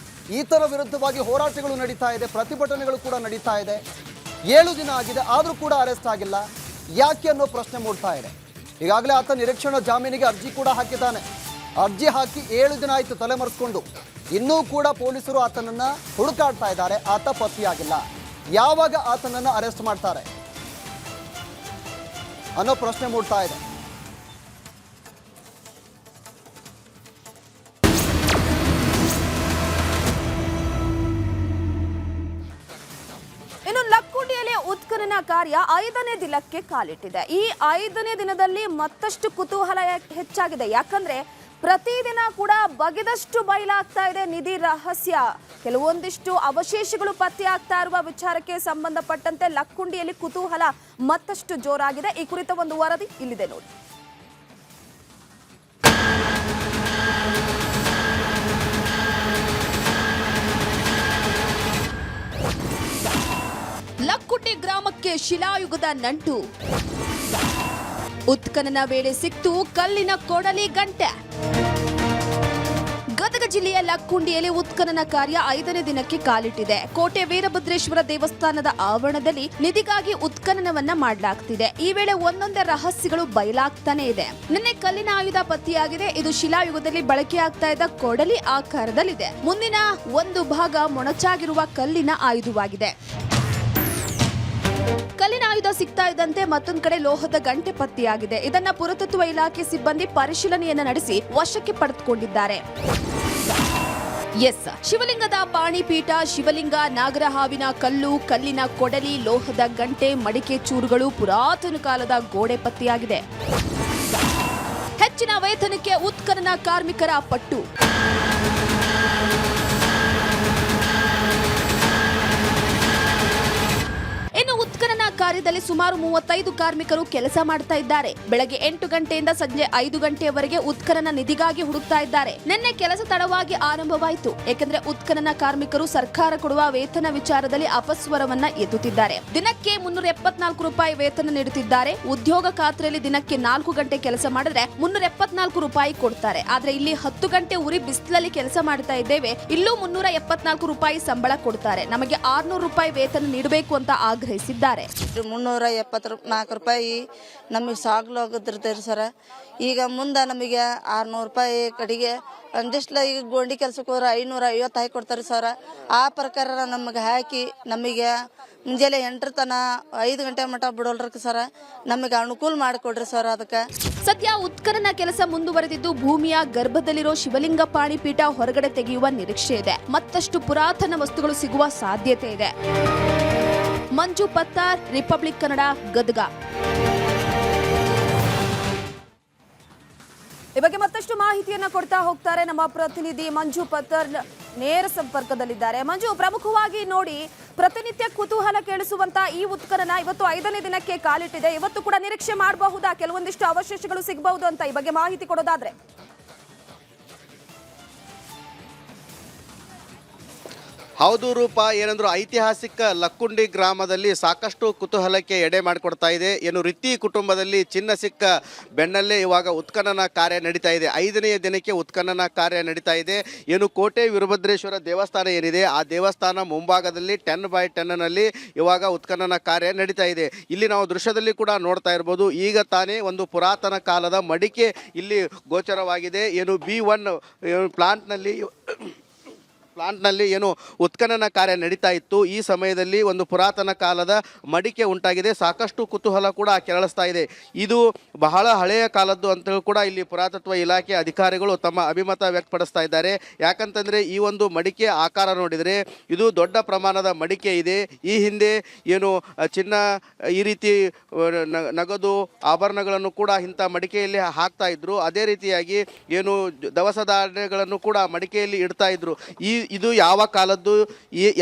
ಈತನ ವಿರುದ್ಧವಾಗಿ ಹೋರಾಟಗಳು ನಡೀತಾ ಇದೆ, ಪ್ರತಿಭಟನೆಗಳು ಕೂಡ ನಡೀತಾ ಇದೆ. 7 ದಿನ ಆಗಿದೆ, ಆದರೂ ಕೂಡ ಅರೆಸ್ಟ್ ಆಗಿಲ್ಲ. ಯಾಕೆ ಅನ್ನೋ ಪ್ರಶ್ನೆ ಮೂಡ್ತಾ ಇದೆ. ಈಗಾಗಲೇ ಆತ ನಿರೀಕ್ಷಣಾ ಜಾಮೀನಿಗೆ ಅರ್ಜಿ ಕೂಡ ಹಾಕಿದ್ದಾನೆ. ಅರ್ಜಿ ಹಾಕಿ 7 ದಿನ ಆಯಿತು ತಲೆಮರೆಸ್ಕೊಂಡು. ಇನ್ನೂ ಕೂಡ ಪೊಲೀಸರು ಆತನನ್ನು ಹುಡುಕಾಡ್ತಾ ಇದ್ದಾರೆ. ಆತ ಪತ್ತೆಯಾಗಿಲ್ಲ. ಯಾವಾಗ ಆತನನ್ನು ಅರೆಸ್ಟ್ ಮಾಡ್ತಾರೆ ಅನ್ನೋ ಪ್ರಶ್ನೆ ಮೂಡ್ತಾ ಇದೆ. ಇನ್ನು ಲಕ್ಕುಂಡಿ ಲಕ್ಕುಂಡಿಯಲ್ಲಿ ಉತ್ಖನನ ಕಾರ್ಯ 5ನೇ ದಿನಕ್ಕೆ ಕಾಲಿಟ್ಟಿದೆ. ಈ 5ನೇ ದಿನದಲ್ಲಿ ಮತ್ತಷ್ಟು ಕುತೂಹಲ ಹೆಚ್ಚಾಗಿದೆ. ಯಾಕಂದ್ರೆ ಪ್ರತಿದಿನ ಕೂಡ ಬಗೆದಷ್ಟು ಬಯಲಾಗ್ತಾ ಇದೆ ನಿಧಿ ರಹಸ್ಯ. ಕೆಲವೊಂದಿಷ್ಟು ಅವಶೇಷಗಳು ಪತ್ತೆ ಆಗ್ತಾ ಇರುವ ವಿಚಾರಕ್ಕೆ ಸಂಬಂಧಪಟ್ಟಂತೆ ಲಕ್ಕುಂಡಿಯಲ್ಲಿ ಕುತೂಹಲ ಮತ್ತಷ್ಟು ಜೋರಾಗಿದೆ. ಈ ಕುರಿತ ಒಂದು ವರದಿ ಇಲ್ಲಿದೆ ನೋಡಿ. ಲಕ್ಕುಂಡಿ ಗ್ರಾಮಕ್ಕೆ ಶಿಲಾಯುಗದ ನಂಟು. ಉತ್ಖನನ ವೇಳೆ ಸಿಕ್ತು ಕಲ್ಲಿನ ಕೊಡಲಿ ಗಂಟೆ. ಗದಗ ಜಿಲ್ಲೆಯ ಲಕ್ಕುಂಡಿಯಲ್ಲಿ ಉತ್ಖನನ ಕಾರ್ಯ 5ನೇ ದಿನಕ್ಕೆ ಕಾಲಿಟ್ಟಿದೆ. ಕೋಟೆ ವೀರಭದ್ರೇಶ್ವರ ದೇವಸ್ಥಾನದ ಆವರಣದಲ್ಲಿ ನಿಧಿಗಾಗಿ ಉತ್ಖನನವನ್ನ ಮಾಡಲಾಗ್ತಿದೆ. ಈ ವೇಳೆ ಒಂದೊಂದೇ ರಹಸ್ಯಗಳು ಬಯಲಾಗ್ತಾನೆ ಇದೆ. ನಿನ್ನೆ ಕಲ್ಲಿನ ಆಯುಧ ಪತ್ತೆಯಾಗಿದೆ. ಇದು ಶಿಲಾಯುಗದಲ್ಲಿ ಬಳಕೆಯಾಗ್ತಾ ಇದ್ದ ಕೊಡಲಿ ಆಕಾರದಲ್ಲಿದೆ. ಮುಂದಿನ ಒಂದು ಭಾಗ ಮೊಣಚಾಗಿರುವ ಕಲ್ಲಿನ ಆಯುಧವಾಗಿದೆ. ಕಲ್ಲಿನ ಆಯುಧ ಸಿಗ್ತಾ ಇದ್ದಂತೆ ಮತ್ತೊಂದು ಕಡೆ ಲೋಹದ ಗಂಟೆ ಪತ್ತೆಯಾಗಿದೆ. ಇದನ್ನ ಪುರಾತತ್ವ ಇಲಾಖೆ ಸಿಬ್ಬಂದಿ ಪರಿಶೀಲನೆಯನ್ನ ನಡೆಸಿ ವಶಕ್ಕೆ ಪಡೆದುಕೊಂಡಿದ್ದಾರೆ. ಶಿವಲಿಂಗದ ಪಾಣಿಪೀಠ, ಶಿವಲಿಂಗ, ನಾಗರಹಾವಿನ ಕಲ್ಲು, ಕಲ್ಲಿನ ಕೊಡಲಿ, ಲೋಹದ ಗಂಟೆ, ಮಡಿಕೆ ಚೂರುಗಳು, ಪುರಾತನ ಕಾಲದ ಗೋಡೆ ಪತ್ತೆಯಾಗಿದೆ. ಹೆಚ್ಚಿನ ವೇತನಕ್ಕೆ ಉತ್ಖನನ ಕಾರ್ಮಿಕರ ಪಟ್ಟು. ಇನ್ನು ಉತ್ಖನನ ಕಾರ್ಯದಲ್ಲಿ ಸುಮಾರು 35 ಕಾರ್ಮಿಕರು ಕೆಲಸ ಮಾಡ್ತಾ ಇದ್ದಾರೆ. ಬೆಳಗ್ಗೆ 8 ಗಂಟೆಯಿಂದ ಸಂಜೆ 5 ಗಂಟೆಯವರೆಗೆ ಉತ್ಖನನ ನಿಧಿಗಾಗಿ ಹುಡುಕ್ತಾ ಇದ್ದಾರೆ. ನಿನ್ನೆ ಕೆಲಸ ತಡವಾಗಿ ಆರಂಭವಾಯಿತು. ಏಕೆಂದ್ರೆ ಉತ್ಖನನ ಕಾರ್ಮಿಕರು ಸರ್ಕಾರ ಕೊಡುವ ವೇತನ ವಿಚಾರದಲ್ಲಿ ಅಪಸ್ವರವನ್ನ ಎತ್ತುತ್ತಿದ್ದಾರೆ. ದಿನಕ್ಕೆ 374 ರೂಪಾಯಿ ವೇತನ ನೀಡುತ್ತಿದ್ದಾರೆ. ಉದ್ಯೋಗ ಖಾತ್ರಿಯಲ್ಲಿ ದಿನಕ್ಕೆ 4 ಗಂಟೆ ಕೆಲಸ ಮಾಡಿದ್ರೆ 374 ರೂಪಾಯಿ ಕೊಡ್ತಾರೆ. ಆದ್ರೆ ಇಲ್ಲಿ 10 ಗಂಟೆ ಉರಿ ಬಿಸಿಲಲ್ಲಿ ಕೆಲಸ ಮಾಡ್ತಾ ಇದ್ದೇವೆ, ಇಲ್ಲೂ 374 ರೂಪಾಯಿ ಸಂಬಳ ಕೊಡ್ತಾರೆ. ನಮಗೆ 600 ರೂಪಾಯಿ ವೇತನ ನೀಡಬೇಕು ಅಂತ ಆಗ್ರಹಿಸಿದ್ದಾರೆ. 374 ರೂಪಾಯಿ ನಮಗೆ ಸಾಗ್ಲು ಆಗೋದಿರ್ತೇವೆ ಸರ. ಈಗ ಮುಂದೆ ನಮಗೆ 600 ರೂಪಾಯಿ ಕಡೆಗೆ ಅಂದಿಷ್ಟಲ್ಲ. ಈಗ ಗೋಂಡಿ ಕೆಲ್ಸಕ್ಕೆ ಹೋದ್ರೆ 550 ಹಾಕಿ ಕೊಡ್ತಾರೆ ಸರ. ಆ ಪ್ರಕಾರ ನಮಗೆ ಹಾಕಿ ನಮಗೆ ಮುಂಜಾನೆ 8 ತನ 5 ಗಂಟೆ ಮಟ್ಟ ಬಿಡೋಲ್ರಿ ಸರ. ನಮಗೆ ಅನುಕೂಲ ಮಾಡಿಕೊಡ್ರಿ ಸರ್. ಅದಕ್ಕೆ ಸದ್ಯ ಉತ್ಖನನ ಕೆಲಸ ಮುಂದುವರೆದಿದ್ದು ಭೂಮಿಯ ಗರ್ಭದಲ್ಲಿರೋ ಶಿವಲಿಂಗ ಪಾಣಿಪೀಠ ಹೊರಗಡೆ ತೆಗೆಯುವ ನಿರೀಕ್ಷೆ ಇದೆ. ಮತ್ತಷ್ಟು ಪುರಾತನ ವಸ್ತುಗಳು ಸಿಗುವ ಸಾಧ್ಯತೆ ಇದೆ. ಮಂಜು ಪತ್ತಾರ್, ರಿಪಬ್ಲಿಕ್ ಕನ್ನಡ, ಗದಗ. ಈ ಬಗ್ಗೆ ಮತ್ತಷ್ಟು ಮಾಹಿತಿಯನ್ನ ಕೊಡ್ತಾ ಹೋಗ್ತಾರೆ ನಮ್ಮ ಪ್ರತಿನಿಧಿ ಮಂಜು ಪತ್ತಾರ್, ನೇರ ಸಂಪರ್ಕದಲ್ಲಿದ್ದಾರೆ. ಮಂಜು, ಪ್ರಮುಖವಾಗಿ ನೋಡಿ ಪ್ರತಿನಿತ್ಯ ಕುತೂಹಲ ಕೇಳಿಸುವಂತ ಈ ಉತ್ಖನನ ಇವತ್ತು 5ನೇ ದಿನಕ್ಕೆ ಕಾಲಿಟ್ಟಿದೆ. ಇವತ್ತು ಕೂಡ ನಿರೀಕ್ಷೆ ಮಾಡಬಹುದಾ ಕೆಲವೊಂದಿಷ್ಟು ಅವಶೇಷಗಳು ಸಿಗಬಹುದು ಅಂತ? ಈ ಬಗ್ಗೆ ಮಾಹಿತಿ ಕೊಡೋದಾದ್ರೆ. ಹೌದು ರೂಪ, ಏನಂದ್ರು ಐತಿಹಾಸಿಕ ಲಕ್ಕುಂಡಿ ಗ್ರಾಮದಲ್ಲಿ ಸಾಕಷ್ಟು ಕುತೂಹಲಕ್ಕೆ ಎಡೆ ಮಾಡಿಕೊಡ್ತಾ ಇದೆ. ಏನು ರಿತ್ತಿ ಕುಟುಂಬದಲ್ಲಿ ಚಿನ್ನ ಸಿಕ್ಕ ಬೆನ್ನಲ್ಲೇ ಇವಾಗ ಉತ್ಖನನ ಕಾರ್ಯ ನಡೀತಾ ಇದೆ. 5ನೇ ದಿನಕ್ಕೆ ಉತ್ಖನನ ಕಾರ್ಯ ನಡೀತಾ ಇದೆ. ಏನು ಕೋಟೆ ವೀರಭದ್ರೇಶ್ವರ ದೇವಸ್ಥಾನ ಏನಿದೆ ಆ ದೇವಸ್ಥಾನ ಮುಂಭಾಗದಲ್ಲಿ 10x10ನಲ್ಲಿ ಇವಾಗ ಉತ್ಖನನ ಕಾರ್ಯ ನಡೀತಾ ಇದೆ. ಇಲ್ಲಿ ನಾವು ದೃಶ್ಯದಲ್ಲಿ ಕೂಡ ನೋಡ್ತಾ ಇರ್ಬೋದು. ಈಗ ತಾನೇ ಒಂದು ಪುರಾತನ ಕಾಲದ ಮಡಿಕೆ ಇಲ್ಲಿ ಗೋಚರವಾಗಿದೆ. ಏನು B1 ಪ್ಲಾಂಟ್ನಲ್ಲಿ ಏನು ಉತ್ಖನನ ಕಾರ್ಯ ನಡೀತಾ ಇತ್ತು. ಈ ಸಮಯದಲ್ಲಿ ಒಂದು ಪುರಾತನ ಕಾಲದ ಮಡಿಕೆ ಉಂಟಾಗಿದೆ. ಸಾಕಷ್ಟು ಕುತೂಹಲ ಕೂಡ ಕೆರಳಿಸ್ತಾ ಇದೆ. ಇದು ಬಹಳ ಹಳೆಯ ಕಾಲದ್ದು ಅಂತೇಳಿ ಕೂಡ ಇಲ್ಲಿ ಪುರಾತತ್ವ ಇಲಾಖೆ ಅಧಿಕಾರಿಗಳು ತಮ್ಮ ಅಭಿಮತ ವ್ಯಕ್ತಪಡಿಸ್ತಾ ಇದ್ದಾರೆ. ಯಾಕಂತಂದರೆ ಈ ಒಂದು ಮಡಿಕೆ ಆಕಾರ ನೋಡಿದರೆ ಇದು ದೊಡ್ಡ ಪ್ರಮಾಣದ ಮಡಿಕೆ ಇದೆ. ಈ ಹಿಂದೆ ಏನು ಚಿನ್ನ ಈ ರೀತಿ ನಗದು ಆಭರಣಗಳನ್ನು ಕೂಡ ಇಂಥ ಮಡಿಕೆಯಲ್ಲಿ ಹಾಕ್ತಾ ಇದ್ರು. ಅದೇ ರೀತಿಯಾಗಿ ಏನು ದವಸ ಧಾನ್ಯಗಳನ್ನು ಕೂಡ ಮಡಿಕೆಯಲ್ಲಿ ಇಡ್ತಾ ಇದ್ರು. ಇದು ಯಾವ ಕಾಲದ್ದು,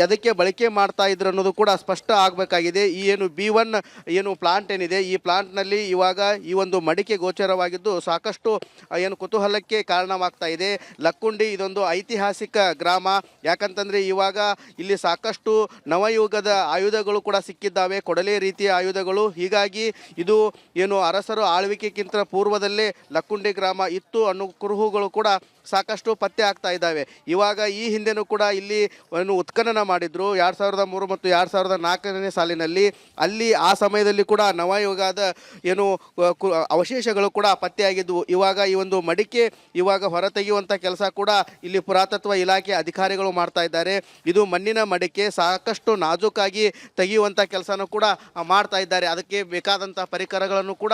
ಎದಕ್ಕೆ ಬಳಕೆ ಮಾಡ್ತಾ ಇದ್ರು ಅನ್ನೋದು ಕೂಡ ಸ್ಪಷ್ಟ ಆಗಬೇಕಾಗಿದೆ. ಈ ಏನು B1 ಏನು ಪ್ಲಾಂಟ್ ಏನಿದೆ ಈ ಪ್ಲಾಂಟ್ನಲ್ಲಿ ಇವಾಗ ಈ ಒಂದು ಮಡಿಕೆ ಗೋಚರವಾಗಿದ್ದು ಸಾಕಷ್ಟು ಏನು ಕುತೂಹಲಕ್ಕೆ ಕಾರಣವಾಗ್ತಾ ಇದೆ. ಲಕ್ಕುಂಡಿ ಇದೊಂದು ಐತಿಹಾಸಿಕ ಗ್ರಾಮ. ಯಾಕಂತಂದರೆ ಇವಾಗ ಇಲ್ಲಿ ಸಾಕಷ್ಟು ನವಯುಗದ ಆಯುಧಗಳು ಕೂಡ ಸಿಕ್ಕಿದ್ದಾವೆ, ಕೊಡಲಿ ರೀತಿಯ ಆಯುಧಗಳು. ಹೀಗಾಗಿ ಇದು ಏನು ಅರಸರು ಆಳ್ವಿಕೆಗಿಂತ ಪೂರ್ವದಲ್ಲೇ ಲಕ್ಕುಂಡಿ ಗ್ರಾಮ ಇತ್ತು ಅನ್ನೋ ಕುರುಹುಗಳು ಕೂಡ ಸಾಕಷ್ಟು ಪತ್ತೆ ಆಗ್ತಾ ಇದ್ದಾವೆ. ಇವಾಗ ಈ ಹಿಂದೆನೂ ಕೂಡ ಇಲ್ಲಿ ಒಂದು ಉತ್ಖನನ ಮಾಡಿದ್ರು 2003 ಮತ್ತು 2004ನೇ ಸಾಲಿನಲ್ಲಿ. ಅಲ್ಲಿ ಆ ಸಮಯದಲ್ಲಿ ಕೂಡ ನವಯುಗದ ಏನು ಅವಶೇಷಗಳು ಕೂಡ ಪತ್ತೆಯಾಗಿದ್ವು. ಇವಾಗ ಈ ಒಂದು ಮಡಿಕೆ ಇವಾಗ ಹೊರತೆಗೆಯುವಂಥ ಕೆಲಸ ಕೂಡ ಇಲ್ಲಿ ಪುರಾತತ್ವ ಇಲಾಖೆ ಅಧಿಕಾರಿಗಳು ಮಾಡ್ತಾ ಇದ್ದಾರೆ. ಇದು ಮಣ್ಣಿನ ಮಡಿಕೆ, ಸಾಕಷ್ಟು ನಾಜೂಕಾಗಿ ತೆಗೆಯುವಂಥ ಕೆಲಸನೂ ಕೂಡ ಮಾಡ್ತಾ ಇದ್ದಾರೆ. ಅದಕ್ಕೆ ಬೇಕಾದಂಥ ಪರಿಕರಗಳನ್ನು ಕೂಡ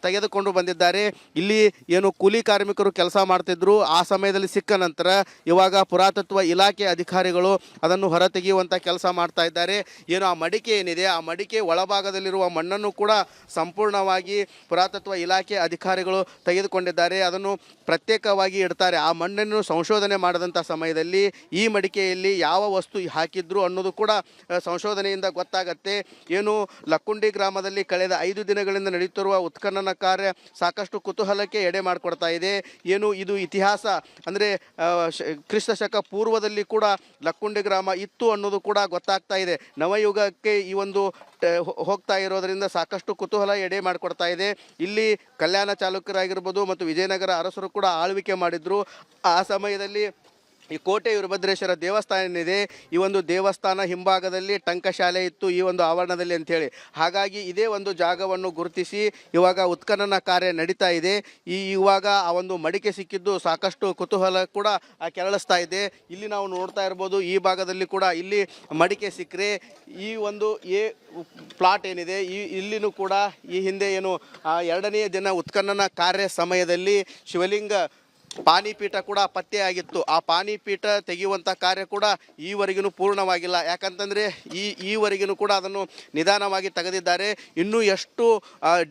ತೆಗೆದುಕೊಂಡು ಬಂದಿದ್ದಾರೆ. ಇಲ್ಲಿ ಏನು ಕೂಲಿ ಕಾರ್ಮಿಕರು ಕೆಲಸ ಮಾಡ್ತಿದ್ರು. ಆ ಸಮಯದಲ್ಲಿ ಸಿಕ್ಕ ನಂತರ ಇವಾಗ ಪುರಾತತ್ವ ಇಲಾಖೆ ಅಧಿಕಾರಿಗಳು ಅದನ್ನು ಹೊರತೆಗೆಯುವಂಥ ಕೆಲಸ ಮಾಡ್ತಾ ಇದ್ದಾರೆ. ಏನು ಆ ಮಡಿಕೆ ಏನಿದೆ, ಆ ಮಡಿಕೆ ಒಳಭಾಗದಲ್ಲಿರುವ ಮಣ್ಣನ್ನು ಕೂಡ ಸಂಪೂರ್ಣವಾಗಿ ಪುರಾತತ್ವ ಇಲಾಖೆ ಅಧಿಕಾರಿಗಳು ತೆಗೆದುಕೊಂಡಿದ್ದಾರೆ. ಅದನ್ನು ಪ್ರತ್ಯೇಕವಾಗಿ ಇಡ್ತಾರೆ. ಆ ಮಣ್ಣನ್ನು ಸಂಶೋಧನೆ ಮಾಡಿದಂಥ ಸಮಯದಲ್ಲಿ ಈ ಮಡಿಕೆಯಲ್ಲಿ ಯಾವ ವಸ್ತು ಹಾಕಿದ್ರು ಅನ್ನೋದು ಕೂಡ ಸಂಶೋಧನೆಯಿಂದ ಗೊತ್ತಾಗತ್ತೆ. ಏನು ಲಕ್ಕುಂಡಿ ಗ್ರಾಮದಲ್ಲಿ ಕಳೆದ 5 ದಿನಗಳಿಂದ ನಡೆಯುತ್ತಿರುವ ಉತ್ಖನನ ಕಾರ್ಯ ಸಾಕಷ್ಟು ಕುತೂಹಲಕ್ಕೆ ಎಡೆ ಮಾಡಿಕೊಡ್ತಾ ಇದೆ. ಏನು ಇದು ಇತಿಹಾಸ ಅಂದರೆ ಕ್ರಿಸ್ತ ಶಕ ಪೂರ್ವದಲ್ಲಿ ಕೂಡ ಲಕ್ಕುಂಡಿ ಗ್ರಾಮ ಇತ್ತು ಅನ್ನೋದು ಕೂಡ ಗೊತ್ತಾಗ್ತಾ ಇದೆ. ನವಯುಗಕ್ಕೆ ಈ ಒಂದು ಹೋಗ್ತಾ ಇರೋದರಿಂದ ಸಾಕಷ್ಟು ಕುತೂಹಲ ಎಡೆ ಮಾಡಿಕೊಡ್ತಾ ಇದೆ. ಇಲ್ಲಿ ಕಲ್ಯಾಣ ಚಾಲುಕ್ಯರಾಗಿರ್ಬೋದು ಮತ್ತು ವಿಜಯನಗರ ಅರಸರು ಕೂಡ ಆಳ್ವಿಕೆ ಮಾಡಿದ್ರು. ಆ ಸಮಯದಲ್ಲಿ ಈ ಕೋಟೆ ವೀರಭದ್ರೇಶ್ವರ ದೇವಸ್ಥಾನ ಏನಿದೆ, ಈ ಒಂದು ದೇವಸ್ಥಾನ ಹಿಂಭಾಗದಲ್ಲಿ ಟಂಕಶಾಲೆ ಇತ್ತು ಈ ಒಂದು ಆವರಣದಲ್ಲಿ ಅಂಥೇಳಿ. ಹಾಗಾಗಿ ಇದೇ ಒಂದು ಜಾಗವನ್ನು ಗುರುತಿಸಿ ಇವಾಗ ಉತ್ಖನನ ಕಾರ್ಯ ನಡೀತಾ ಇದೆ. ಇವಾಗ ಆ ಒಂದು ಮಡಿಕೆ ಸಿಕ್ಕಿದ್ದು ಸಾಕಷ್ಟು ಕುತೂಹಲ ಕೂಡ ಕೆರಳಿಸ್ತಾ ಇದೆ. ಇಲ್ಲಿ ನಾವು ನೋಡ್ತಾ ಇರ್ಬೋದು, ಈ ಭಾಗದಲ್ಲಿ ಕೂಡ ಇಲ್ಲಿ ಮಡಿಕೆ ಸಿಕ್ಕರೆ ಈ ಒಂದು ಪ್ಲಾಟ್ ಏನಿದೆ ಇಲ್ಲಿನೂ ಕೂಡ ಈ ಹಿಂದೆ ಏನು 2ನೇ ದಿನ ಉತ್ಖನನ ಕಾರ್ಯ ಸಮಯದಲ್ಲಿ ಶಿವಲಿಂಗ ಪಾನಿಪೀಠ ಕೂಡ ಪತ್ತೆಯಾಗಿತ್ತು. ಆ ಪಾನಿಪೀಠ ತೆಗೆಯುವಂಥ ಕಾರ್ಯ ಕೂಡ ಈವರೆಗೂ ಪೂರ್ಣವಾಗಿಲ್ಲ. ಯಾಕಂತಂದರೆ ಈವರೆಗೂ ಕೂಡ ಅದನ್ನು ನಿಧಾನವಾಗಿ ತೆಗೆದಿದ್ದಾರೆ. ಇನ್ನೂ ಎಷ್ಟು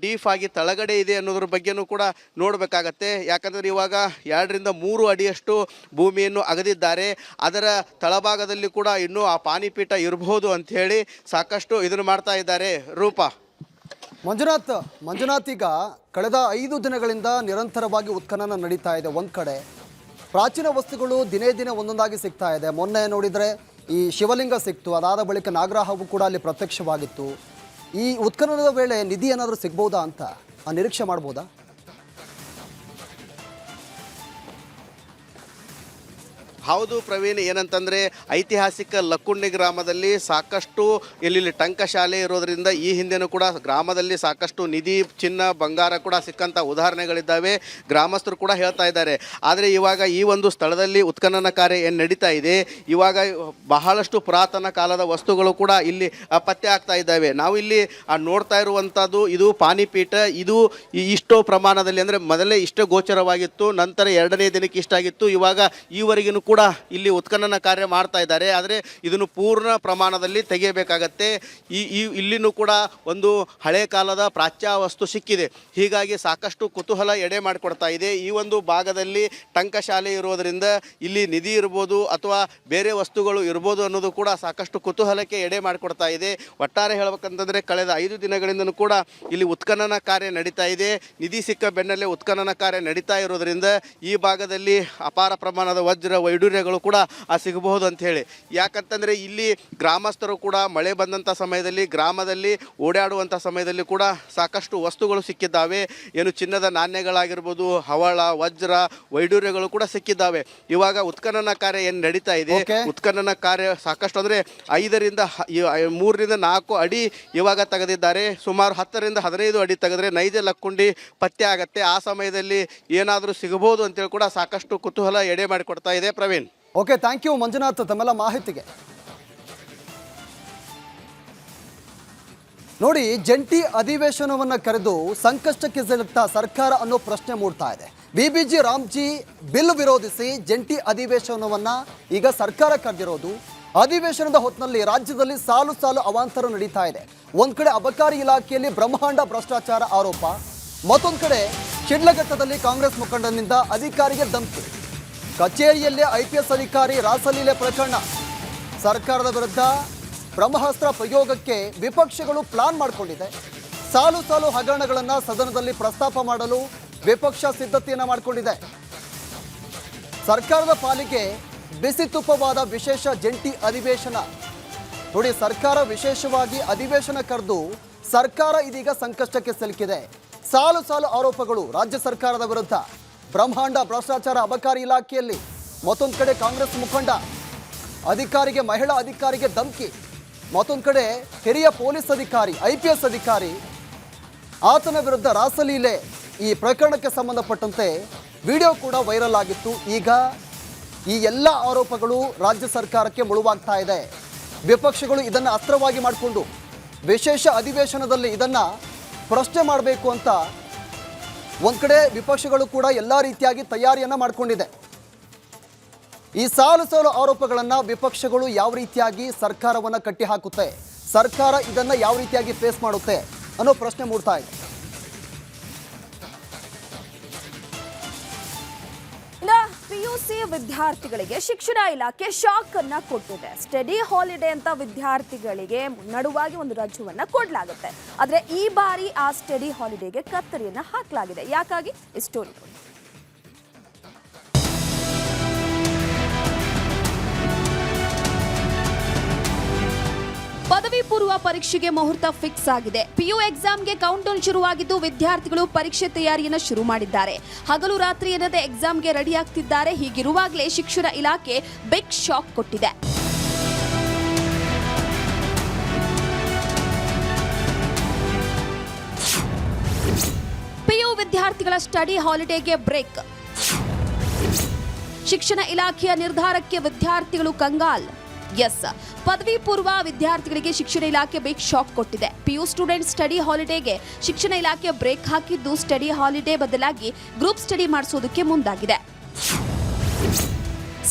ಡೀಪ್ ಆಗಿ ತಳಗಡೆ ಇದೆ ಅನ್ನೋದ್ರ ಬಗ್ಗೆನೂ ಕೂಡ ನೋಡಬೇಕಾಗತ್ತೆ. ಯಾಕಂದರೆ ಇವಾಗ 2 ರಿಂದ 3 ಅಡಿಯಷ್ಟು ಭೂಮಿಯನ್ನು ಅಗೆದಿದ್ದಾರೆ. ಅದರ ತಳಭಾಗದಲ್ಲಿ ಕೂಡ ಇನ್ನೂ ಆ ಪಾನಿಪೀಠ ಇರಬಹುದು ಅಂಥೇಳಿ ಸಾಕಷ್ಟು ಇದನ್ನು ಮಾಡ್ತಾ ಇದ್ದಾರೆ. ರೂಪ ಮಂಜುನಾಥ್ ಈಗ ಕಳೆದ 5 ದಿನಗಳಿಂದ ನಿರಂತರವಾಗಿ ಉತ್ಖನನ ನಡೀತಾ ಇದೆ. ಒಂದು ಕಡೆ ಪ್ರಾಚೀನ ವಸ್ತುಗಳು ದಿನೇ ದಿನೇ ಒಂದೊಂದಾಗಿ ಸಿಗ್ತಾ ಇದೆ. ಮೊನ್ನೆ ನೋಡಿದರೆ ಈ ಶಿವಲಿಂಗ ಸಿಕ್ತು, ಅದಾದ ಬಳಿಕ ನಾಗರಹಾವು ಕೂಡ ಅಲ್ಲಿ ಪ್ರತ್ಯಕ್ಷವಾಗಿತ್ತು. ಈ ಉತ್ಖನನದ ವೇಳೆ ನಿಧಿ ಏನಾದರೂ ಸಿಗ್ಬೋದಾ ಅಂತ ನಿರೀಕ್ಷೆ ಮಾಡ್ಬೋದಾ? ಹೌದು ಪ್ರವೀಣ್, ಏನಂತಂದರೆ ಐತಿಹಾಸಿಕ ಲಕ್ಕುಂಡಿ ಗ್ರಾಮದಲ್ಲಿ ಸಾಕಷ್ಟು ಇಲ್ಲಿ ಟಂಕಶಾಲೆ ಇರೋದರಿಂದ ಈ ಹಿಂದೆನೂ ಕೂಡ ಗ್ರಾಮದಲ್ಲಿ ಸಾಕಷ್ಟು ನಿಧಿ, ಚಿನ್ನ, ಬಂಗಾರ ಕೂಡ ಸಿಕ್ಕಂಥ ಉದಾಹರಣೆಗಳಿದ್ದಾವೆ. ಗ್ರಾಮಸ್ಥರು ಕೂಡ ಹೇಳ್ತಾ ಇದ್ದಾರೆ. ಆದರೆ ಇವಾಗ ಈ ಒಂದು ಸ್ಥಳದಲ್ಲಿ ಉತ್ಖನನ ಕಾರ್ಯ ಏನು ನಡೀತಾ ಇದೆ, ಇವಾಗ ಬಹಳಷ್ಟು ಪುರಾತನ ಕಾಲದ ವಸ್ತುಗಳು ಕೂಡ ಇಲ್ಲಿ ಪತ್ತೆ ಆಗ್ತಾ ಇದ್ದಾವೆ. ನಾವು ಇಲ್ಲಿ ನೋಡ್ತಾ ಇರುವಂಥದ್ದು ಇದು ಪಾನಿಪೀಠ. ಇದು ಇಷ್ಟೋ ಪ್ರಮಾಣದಲ್ಲಿ ಅಂದರೆ ಮೊದಲೇ ಇಷ್ಟೇ ಗೋಚರವಾಗಿತ್ತು, ನಂತರ 2ನೇ ದಿನಕ್ಕೆ ಇಷ್ಟಾಗಿತ್ತು. ಇವಾಗ ಈವರೆಗೂ ಕೂಡ ಇಲ್ಲಿ ಉತ್ಖನನ ಕಾರ್ಯ ಮಾಡ್ತಾ ಇದ್ದಾರೆ. ಆದರೆ ಇದನ್ನು ಪೂರ್ಣ ಪ್ರಮಾಣದಲ್ಲಿ ತೆಗೆಯಬೇಕಾಗತ್ತೆ. ಇಲ್ಲಿನೂ ಕೂಡ ಒಂದು ಹಳೆ ಕಾಲದ ಪ್ರಾಚ್ಯ ವಸ್ತು ಸಿಕ್ಕಿದೆ. ಹೀಗಾಗಿ ಸಾಕಷ್ಟು ಕುತೂಹಲ ಎಡೆ ಮಾಡಿಕೊಡ್ತಾ ಇದೆ. ಈ ಒಂದು ಭಾಗದಲ್ಲಿ ಟಂಕಶಾಲೆ ಇರೋದರಿಂದ ಇಲ್ಲಿ ನಿಧಿ ಇರ್ಬೋದು ಅಥವಾ ಬೇರೆ ವಸ್ತುಗಳು ಇರ್ಬೋದು ಅನ್ನೋದು ಕೂಡ ಸಾಕಷ್ಟು ಕುತೂಹಲಕ್ಕೆ ಎಡೆ ಮಾಡಿಕೊಡ್ತಾ ಇದೆ. ಒಟ್ಟಾರೆ ಹೇಳ್ಬೇಕಂತಂದರೆ ಕಳೆದ 5 ದಿನಗಳಿಂದಲೂ ಕೂಡ ಇಲ್ಲಿ ಉತ್ಖನನ ಕಾರ್ಯ ನಡೀತಾ ಇದೆ. ನಿಧಿ ಸಿಕ್ಕ ಬೆನ್ನಲ್ಲೇ ಉತ್ಖನನ ಕಾರ್ಯ ನಡೀತಾ ಇರೋದರಿಂದ ಈ ಭಾಗದಲ್ಲಿ ಅಪಾರ ಪ್ರಮಾಣದ ವಜ್ರ ವೈಡೂರ್ಯಗಳು ಕೂಡ ಸಿಗಬಹುದು ಅಂತ ಹೇಳಿ. ಯಾಕಂತಂದರೆ ಇಲ್ಲಿ ಗ್ರಾಮಸ್ಥರು ಕೂಡ ಮಳೆ ಬಂದಂಥ ಸಮಯದಲ್ಲಿ ಗ್ರಾಮದಲ್ಲಿ ಓಡಾಡುವಂಥ ಸಮಯದಲ್ಲಿ ಕೂಡ ಸಾಕಷ್ಟು ವಸ್ತುಗಳು ಸಿಕ್ಕಿದ್ದಾವೆ. ಏನು ಚಿನ್ನದ ನಾಣ್ಯಗಳಾಗಿರ್ಬೋದು, ಹವಳ, ವಜ್ರ, ವೈಡೂರ್ಯಗಳು ಕೂಡ ಸಿಕ್ಕಿದ್ದಾವೆ. ಇವಾಗ ಉತ್ಖನನ ಕಾರ್ಯ ಏನು ನಡೀತಾ ಇದೆ, ಉತ್ಖನನ ಕಾರ್ಯ ಸಾಕಷ್ಟು ಅಂದರೆ 3 ರಿಂದ 4 ಅಡಿ ಇವಾಗ ತೆಗೆದಿದ್ದಾರೆ. ಸುಮಾರು 10 ರಿಂದ 15 ಅಡಿ ತೆಗೆದ್ರೆ ನೈಜ ಲಕ್ಕುಂಡಿ ಪತ್ತೆ ಆಗತ್ತೆ. ಆ ಸಮಯದಲ್ಲಿ ಏನಾದರೂ ಸಿಗಬಹುದು ಅಂತೇಳಿ ಕೂಡ ಸಾಕಷ್ಟು ಕುತೂಹಲ ಎಡೆ ಮಾಡಿಕೊಡ್ತಾ ಇದೆ. Praveen, okay, thank you Manjunath ತಮ್ಮೆಲ್ಲ ಮಾಹಿತಿಗೆ. ನೋಡಿ, ಜಂಟಿ ಅಧಿವೇಶನವನ್ನು ಕರೆದು ಸಂಕಷ್ಟಕ್ಕೆ ಸಿಲುಕ್ತಾ ಸರ್ಕಾರ ಅನ್ನೋ ಪ್ರಶ್ನೆ ಮೂಡ್ತಾ ಇದೆ. ಬಿಬಿಜಿ ರಾಮ್ಜಿ ಬಿಲ್ ವಿರೋಧಿಸಿ ಜಂಟಿ ಅಧಿವೇಶನವನ್ನು ಈಗ ಸರ್ಕಾರ ಕರೆದಿರೋದು. ಅಧಿವೇಶನದ ಹೊತ್ತಿನಲ್ಲಿ ರಾಜ್ಯದಲ್ಲಿ ಸಾಲು ಸಾಲು ಅವಾಂತರ ನಡೀತಾ ಇದೆ. ಒಂದು ಕಡೆ ಅಬಕಾರಿ ಇಲಾಖೆಯಲ್ಲಿ ಬ್ರಹ್ಮಾಂಡ ಭ್ರಷ್ಟಾಚಾರ ಆರೋಪ, ಮತ್ತೊಂದು ಕಡೆ ಶಿಡ್ಲಘಟ್ಟದಲ್ಲಿ ಕಾಂಗ್ರೆಸ್ ಮುಖಂಡನಿಂದ ಅಧಿಕಾರಿಗೆ ಧಮಕಿ, ಕಚೇರಿಯಲ್ಲೇ IPS ಅಧಿಕಾರಿ ರಾಸಲೀಲೆ ಪ್ರಕರಣ, ಸರ್ಕಾರದ ವಿರುದ್ಧ ಬ್ರಹ್ಮಾಸ್ತ್ರ ಪ್ರಯೋಗಕ್ಕೆ ವಿಪಕ್ಷಗಳು ಪ್ಲಾನ್ ಮಾಡಿಕೊಂಡಿದೆ. ಸಾಲು ಸಾಲು ಹಗರಣಗಳನ್ನು ಸದನದಲ್ಲಿ ಪ್ರಸ್ತಾಪ ಮಾಡಲು ವಿಪಕ್ಷ ಸಿದ್ಧತೆಯನ್ನು ಮಾಡಿಕೊಂಡಿದೆ. ಸರ್ಕಾರದ ಪಾಲಿಗೆ ಬಿಸಿ ತುಪ್ಪವಾದ ವಿಶೇಷ ಜಂಟಿ ಅಧಿವೇಶನ. ನೋಡಿ, ಸರ್ಕಾರ ವಿಶೇಷವಾಗಿ ಅಧಿವೇಶನ ಕರೆದು ಸರ್ಕಾರ ಇದೀಗ ಸಂಕಷ್ಟಕ್ಕೆ ಸಿಲುಕಿದೆ. ಸಾಲು ಸಾಲು ಆರೋಪಗಳು ರಾಜ್ಯ ಸರ್ಕಾರದ ವಿರುದ್ಧ. ಬ್ರಹ್ಮಾಂಡ ಭ್ರಷ್ಟಾಚಾರ ಅಬಕಾರಿ ಇಲಾಖೆಯಲ್ಲಿ, ಮತ್ತೊಂದು ಕಡೆ ಕಾಂಗ್ರೆಸ್ ಮುಖಂಡ ಅಧಿಕಾರಿಗೆ, ಮಹಿಳಾ ಅಧಿಕಾರಿಗೆ ಧಮಕಿ, ಮತ್ತೊಂದು ಕಡೆ ಹಿರಿಯ ಪೊಲೀಸ್ ಅಧಿಕಾರಿ, IPS ಅಧಿಕಾರಿ, ಆತನ ವಿರುದ್ಧ ರಾಸಲೀಲೆ. ಈ ಪ್ರಕರಣಕ್ಕೆ ಸಂಬಂಧಪಟ್ಟಂತೆ ವಿಡಿಯೋ ಕೂಡ ವೈರಲ್ ಆಗಿತ್ತು. ಈಗ ಈ ಎಲ್ಲ ಆರೋಪಗಳು ರಾಜ್ಯ ಸರ್ಕಾರಕ್ಕೆ ಮುಳುವಾಗ್ತಾ ಇದೆ. ವಿಪಕ್ಷಗಳು ಇದನ್ನು ಅಸ್ತ್ರವಾಗಿ ಮಾಡಿಕೊಂಡು ವಿಶೇಷ ಅಧಿವೇಶನದಲ್ಲಿ ಇದನ್ನು ಪ್ರಶ್ನೆ ಮಾಡಬೇಕು ಅಂತ ಒಂದು ಕಡೆ ವಿಪಕ್ಷಗಳು ಕೂಡ ಎಲ್ಲ ರೀತಿಯಾಗಿ ತಯಾರಿಯನ್ನು ಮಾಡಿಕೊಂಡಿದೆ. ಈ ಸಾಲು ಸಾಲು ಆರೋಪಗಳನ್ನ ವಿಪಕ್ಷಗಳು ಯಾವ ರೀತಿಯಾಗಿ ಸರ್ಕಾರವನ್ನ ಕಟ್ಟಿ ಹಾಕುತ್ತೆ, ಸರ್ಕಾರ ಇದನ್ನ ಯಾವ ರೀತಿಯಾಗಿ ಫೇಸ್ ಮಾಡುತ್ತೆ ಅನ್ನೋ ಪ್ರಶ್ನೆ ಮೂಡ್ತಾ ಇದೆ. PUC ವಿದ್ಯಾರ್ಥಿಗಳಿಗೆ ಶಿಕ್ಷಣ ಇಲಾಖೆ ಶಾಕ್ ಅನ್ನ ಕೊಟ್ಟಿದೆ. ಸ್ಟಡಿ ಹಾಲಿಡೇ ಅಂತ ವಿದ್ಯಾರ್ಥಿಗಳಿಗೆ ನಡುವಾಗಿ ಒಂದು ರಜೆಯನ್ನ ಕೊಡಲಾಗುತ್ತೆ. ಆದ್ರೆ ಈ ಬಾರಿ ಆ ಸ್ಟಡಿ ಹಾಲಿಡೇಗೆ ಕತ್ತರಿಯನ್ನ ಹಾಕಲಾಗಿದೆ. ಯಾಕಾಗಿ ಈ ಸ್ಟೋರಿ ನೋಡಿ. ಪದವಿ ಪೂರ್ವ ಪರೀಕ್ಷೆಗೆ ಮುಹೂರ್ತ ಫಿಕ್ಸ್ ಆಗಿದೆ. PU ಎಕ್ಸಾಮ್ಗೆ ಕೌಂಟ್ ಡೌನ್ ಶುರುವಾಗಿದ್ದು ವಿದ್ಯಾರ್ಥಿಗಳು ಪರೀಕ್ಷೆ ತಯಾರಿಯನ್ನು ಶುರು ಮಾಡಿದ್ದಾರೆ. ಹಗಲು ರಾತ್ರಿ ಎನ್ನದೆ ಎಕ್ಸಾಮ್ಗೆ ರೆಡಿ ಆಗ್ತಿದ್ದಾರೆ. ಹೀಗಿರುವಾಗಲೇ ಶಿಕ್ಷಣ ಇಲಾಖೆ ಬಿಗ್ ಶಾಕ್ ಕೊಟ್ಟಿದೆ. PU ವಿದ್ಯಾರ್ಥಿಗಳ ಸ್ಟಡಿ ಹಾಲಿಡೇಗೆ ಬ್ರೇಕ್. ಶಿಕ್ಷಣ ಇಲಾಖೆಯ ನಿರ್ಧಾರಕ್ಕೆ ವಿದ್ಯಾರ್ಥಿಗಳು ಕಂಗಾಲ್. ಎಸ್, ಪದವಿ ಪೂರ್ವ ವಿದ್ಯಾರ್ಥಿಗಳಿಗೆ ಶಿಕ್ಷಣ ಇಲಾಖೆ ಬಿಗ್ ಶಾಕ್ ಕೊಟ್ಟಿದೆ. PU ಸ್ಟೂಡೆಂಟ್ ಸ್ಟಡಿ ಹಾಲಿಡೇಗೆ ಶಿಕ್ಷಣ ಇಲಾಖೆ ಬ್ರೇಕ್ ಹಾಕಿದ್ದು ಸ್ಟಡಿ ಹಾಲಿಡೇ ಬದಲಾಗಿ ಗ್ರೂಪ್ ಸ್ಟಡಿ ಮಾಡಿಸೋದಕ್ಕೆ ಮುಂದಾಗಿದೆ.